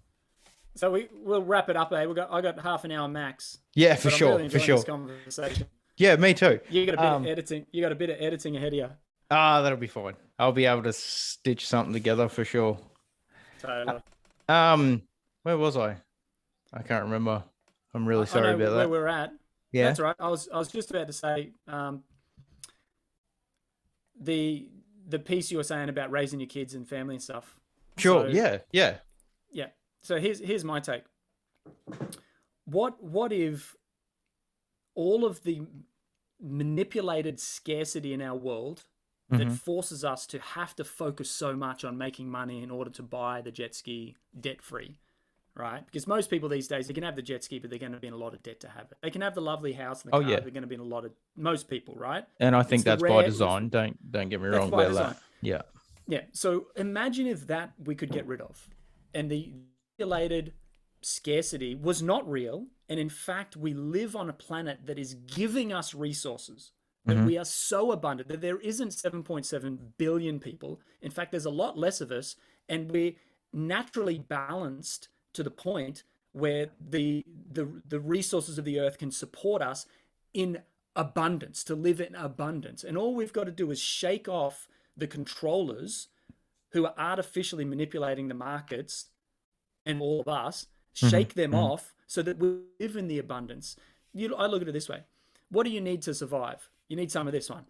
So we'll wrap it up. I got half an hour max. Yeah, for sure. Really enjoying this conversation. Yeah, me too. You got a bit of editing. You got a bit of editing ahead of you. That'll be fine. I'll be able to stitch something together for sure. Totally. Where was I? I can't remember. I'm really sorry about that. Where we're at. Yeah, that's right. I was just about to say the piece you were saying about raising your kids and family and stuff. Sure. So, yeah. So here's my take. What if all of the manipulated scarcity in our world that forces us to have to focus so much on making money in order to buy the jet ski debt-free, right? Because most people these days, they can have the jet ski, but they're going to be in a lot of debt to have it. They can have the lovely house and the car, they're going to be in a lot of, most people, right? And I think that's by design. Don't get me wrong about that. Yeah. Yeah. So imagine if that we could get rid of, and the manipulated scarcity was not real, and in fact we live on a planet that is giving us resources, that we are so abundant that there isn't 7.7 billion people. In fact, there's a lot less of us, and we're naturally balanced to the point where the resources of the earth can support us in abundance, to live in abundance. And all we've got to do is shake off the controllers who are artificially manipulating the markets and all of us, shake them off so that we live in the abundance. I look at it this way. What do you need to survive? You need some of this one.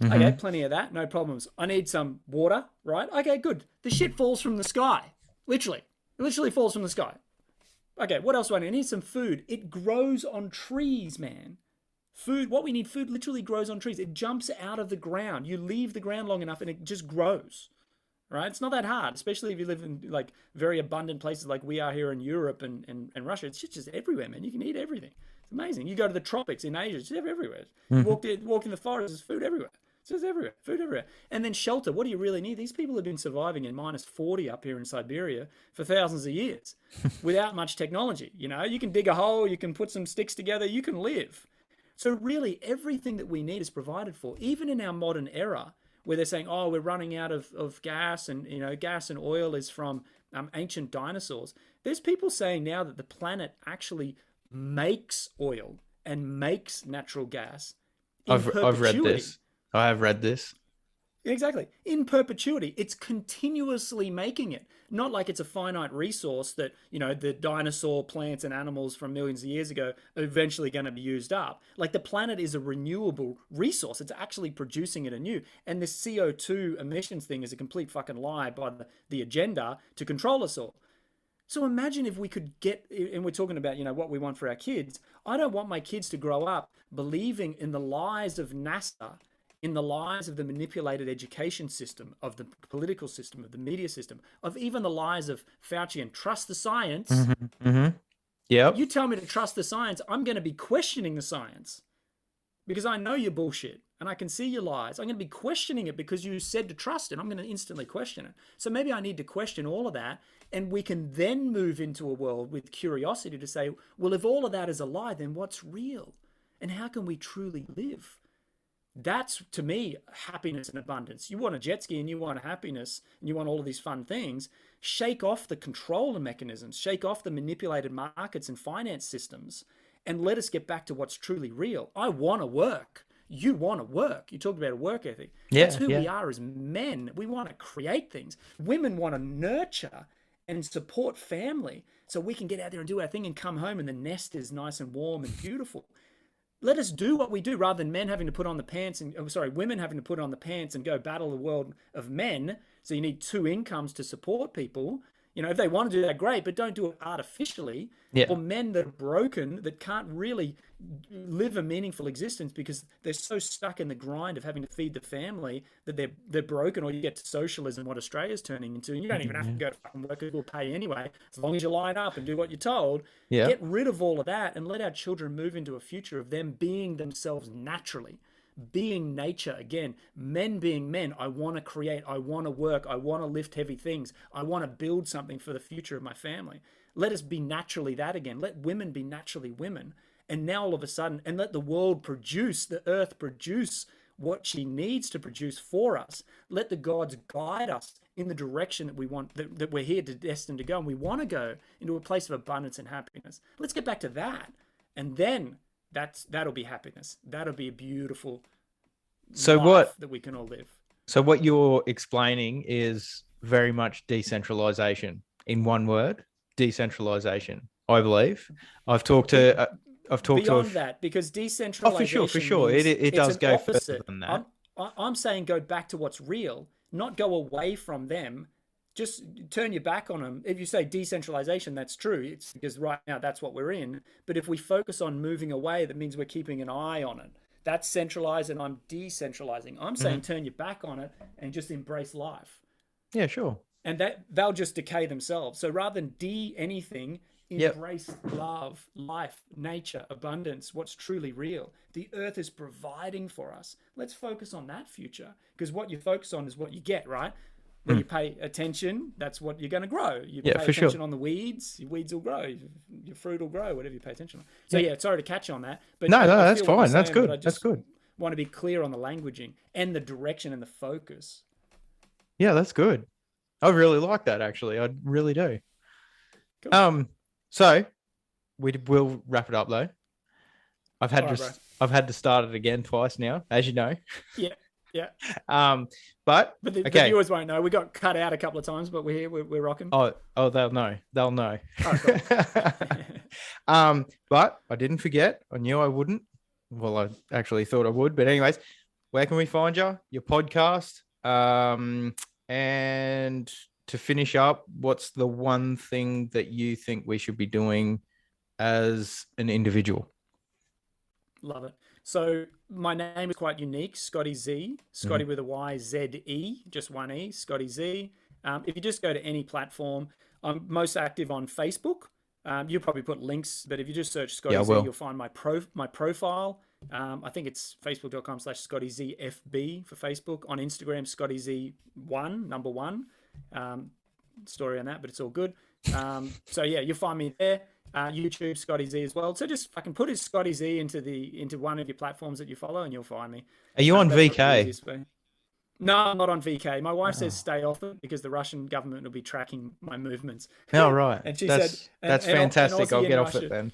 Okay, plenty of that, no problems. I need some water, right? Okay, good. The shit falls from the sky. Literally. It literally falls from the sky. Okay, what else do I need? I need some food. It grows on trees, man. Food literally grows on trees. It jumps out of the ground. You leave the ground long enough and it just grows, right? It's not that hard, especially if you live in like very abundant places like we are here in Europe and Russia. It's just everywhere, man. You can eat everything. It's amazing. You go to the tropics in Asia, it's everywhere. You walk in the forest, there's food everywhere. It's just everywhere, food everywhere. And then shelter. What do you really need? These people have been surviving in -40 up here in Siberia for thousands of years without much technology. You can dig a hole, you can put some sticks together, you can live. So really, everything that we need is provided for, even in our modern era, where they're saying, oh, we're running out of gas, and gas and oil is from ancient dinosaurs. There's people saying now that the planet actually makes oil and makes natural gas. I've read this. I have read this. Exactly. In perpetuity. It's continuously making it. Not like it's a finite resource that, the dinosaur plants and animals from millions of years ago are eventually going to be used up. Like the planet is a renewable resource. It's actually producing it anew. And this CO2 emissions thing is a complete fucking lie by the agenda to control us all. So imagine if we could get, and we're talking about, what we want for our kids. I don't want my kids to grow up believing in the lies of NASA, in the lies of the manipulated education system, of the political system, of the media system, of even the lies of Fauci and trust the science. Mm-hmm. Mm-hmm. Yep. You tell me to trust the science, I'm going to be questioning the science because I know you're bullshit and I can see your lies. I'm going to be questioning it because you said to trust it. I'm going to instantly question it. So maybe I need to question all of that. And we can then move into a world with curiosity to say, well, if all of that is a lie, then what's real? And how can we truly live? That's, to me, happiness and abundance. You want a jet ski and you want happiness and you want all of these fun things. Shake off the control mechanisms, shake off the manipulated markets and finance systems, and let us get back to what's truly real. I want to work. You want to work. You talked about a work ethic. That's who we are as men. We want to create things. Women want to nurture and support family so we can get out there and do our thing and come home and the nest is nice and warm and beautiful. Let us do what we do rather than men having to put on the pants and, women having to put on the pants and go battle the world of men. So you need two incomes to support people. If they want to do that, great, but don't do it artificially. Yeah. Or men that are broken, that can't really live a meaningful existence because they're so stuck in the grind of having to feed the family that they're broken. Or you get to socialism, what Australia's turning into, and you don't even have to go to fucking work, it will pay anyway, as long as you line up and do what you're told. Yeah. Get rid of all of that and let our children move into a future of them being themselves naturally. Being nature again, men being men. I want to create, I want to work, I want to lift heavy things, I want to build something for the future of my family. Let us be naturally that again. Let women be naturally women. And now all of a sudden, and let the world produce, the earth produce what she needs to produce for us. Let the gods guide us in the direction that we want, that we're here to destined to go, and we want to go into a place of abundance and happiness. Let's get back to that, and then that'll be happiness. That'll be a beautiful life that we can all live. So what you're explaining is very much decentralization. In one word, decentralization. I believe. I've talked to that, because decentralization. For sure. It does go further than that. I'm saying go back to what's real, not go away from them. Just turn your back on them. If you say decentralization, that's true. It's because right now that's what we're in. But if we focus on moving away, that means we're keeping an eye on it. That's centralized and I'm decentralizing. I'm saying turn your back on it and just embrace life. Yeah, sure. And they'll just decay themselves. So rather than anything, embrace love, life, nature, abundance, what's truly real. The earth is providing for us. Let's focus on that future, because what you focus on is what you get, right? When you pay attention, that's what you're going to grow. You pay attention on the weeds, your weeds will grow, your fruit will grow, whatever you pay attention on. So sorry to catch on that. But no, that's fine. That's good. That's good. Want to be clear on the languaging and the direction and the focus. Yeah, that's good. I really like that, actually. I really do. Cool. So we will wrap it up though. I've had to start it again twice now, as you know. Yeah. Yeah. But the viewers won't know. We got cut out a couple of times, but we're here. We're rocking. Oh, they'll know. They'll know. Oh, cool. But I didn't forget. I knew I wouldn't. Well, I actually thought I would. But anyways, where can we find you? Your podcast. And to finish up, what's the one thing that you think we should be doing as an individual? Love it. So my name is quite unique, Scotty Ze, Scotty with a Y, Z-E, just one E, Scotty Z. If you just go to any platform, I'm most active on Facebook. You'll probably put links, but if you just search Scotty Z, you'll find my profile. I think it's facebook.com/ScottyZFB for Facebook. On Instagram, ScottyZ1, number 1. Story on that, but it's all good. So yeah, you'll find me there. YouTube, Scotty Z as well. So just fucking put his Scotty Z into one of your platforms that you follow, and you'll find me. Are you on VK? No, I'm not on VK. My wife says stay off it because the Russian government will be tracking my movements. Oh, right. And she said that's fantastic. I'll get off Russia, it then.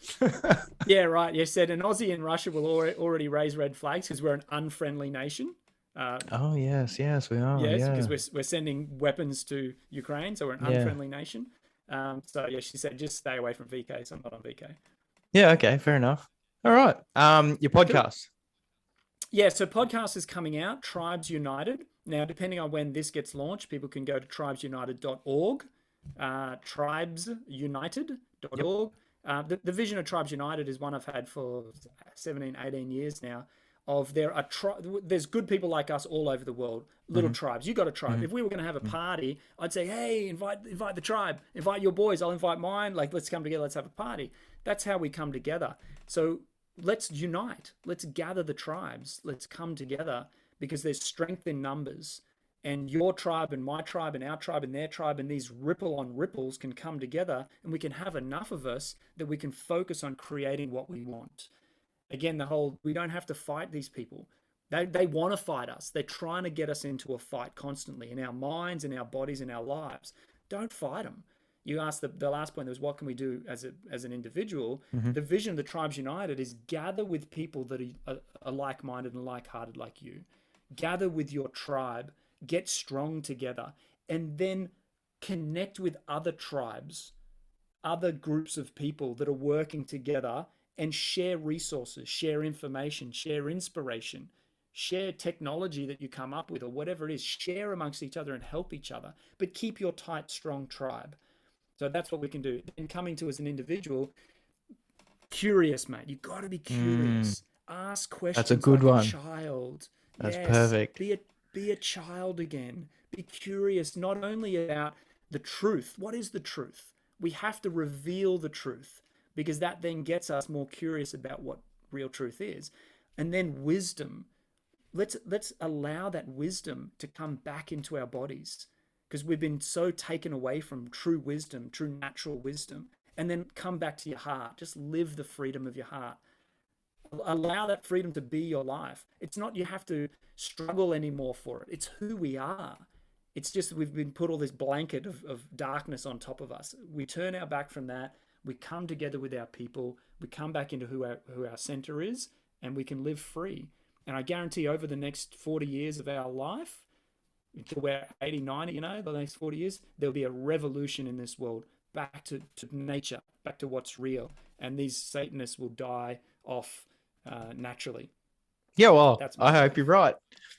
Yeah, right. You said an Aussie in Russia will already raise red flags because we're an unfriendly nation. Oh, yes, we are. Yes, because Yeah. we're sending weapons to Ukraine, so we're an Yeah. unfriendly nation. So yeah, she said just stay away from VK. So I'm not on VK. Yeah. Okay. Fair enough. All right. Your Cool. podcast. Yeah, so podcast is coming out, Tribes United. Now, depending on when this gets launched, people can go to tribesunited.org, Yep. tribesunited.org. The vision of Tribes United is one I've had for 17, 18 years now. There's good people like us all over the world, little Mm-hmm. tribes. You got a tribe. Mm-hmm. If we were going to have a party, I'd say, hey, invite the tribe, invite your boys. I'll invite mine. Like, let's come together. Let's have a party. That's how we come together. So let's unite. Let's gather the tribes. Let's come together because there's strength in numbers. And your tribe and my tribe and our tribe and their tribe and these ripple on ripples can come together, and we can have enough of us that we can focus on creating what we want. Again, we don't have to fight these people. They want to fight us. They're trying to get us into a fight constantly in our minds, in our bodies, in our lives. Don't fight them. You asked the last point was what can we do as an individual? Mm-hmm. The vision of the Tribes United is gather with people that are like-minded and like-hearted like you. Gather with your tribe, get strong together, and then connect with other tribes, other groups of people that are working together, and share resources, share information, share inspiration, share technology that you come up with or whatever it is. Share amongst each other and help each other, but keep your tight, strong tribe. So that's what we can do. And coming to as an individual, curious, mate. You've got to be curious. Ask That's a questions good like a one. child. That's Yes, perfect. be a child again. Be curious, not only about the truth. What is the truth? We have to reveal the truth because that then gets us more curious about what real truth is. And then wisdom. Let's allow that wisdom to come back into our bodies because we've been so taken away from true wisdom, true natural wisdom. And then come back to your heart. Just live the freedom of your heart. Allow that freedom to be your life. It's not you have to struggle anymore for it. It's who we are. It's just we've been put all this blanket of darkness on top of us. We turn our back from that. We come together with our people. We come back into who our center is, and we can live free. And I guarantee over the next 40 years of our life, until we're 80, 90, the next 40 years, there'll be a revolution in this world back to nature, back to what's real. And these Satanists will die off naturally. Yeah, well, That's my I hope belief. you're right.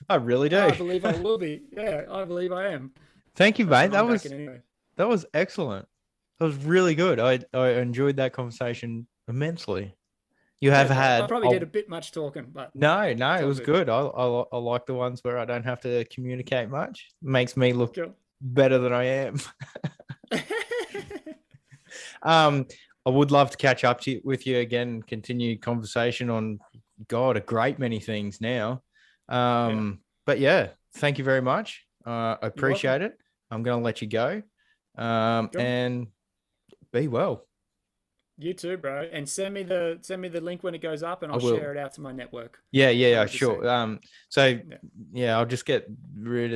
I really do. I believe I will be. Yeah, I believe I am. Thank you, That's mate. what I'm backing anyway. That was excellent. That was really good. I enjoyed that conversation immensely. You have Yeah, bro. I had probably did a bit much talking, but no, it's it all was good. good. I like the ones where I don't have to communicate much. Makes me look Cool. better than I am. I would love to catch up with you again, continue conversation on God, a great many things now. Yeah. But yeah, thank you very much. I You're welcome. appreciate it. I'm going to let you go. Cool. And be well. You too, bro. And send me the link when it goes up, and I I'll will. share it out to my network. Yeah, I'd love to see. sure. So Yeah. yeah, I'll just get rid of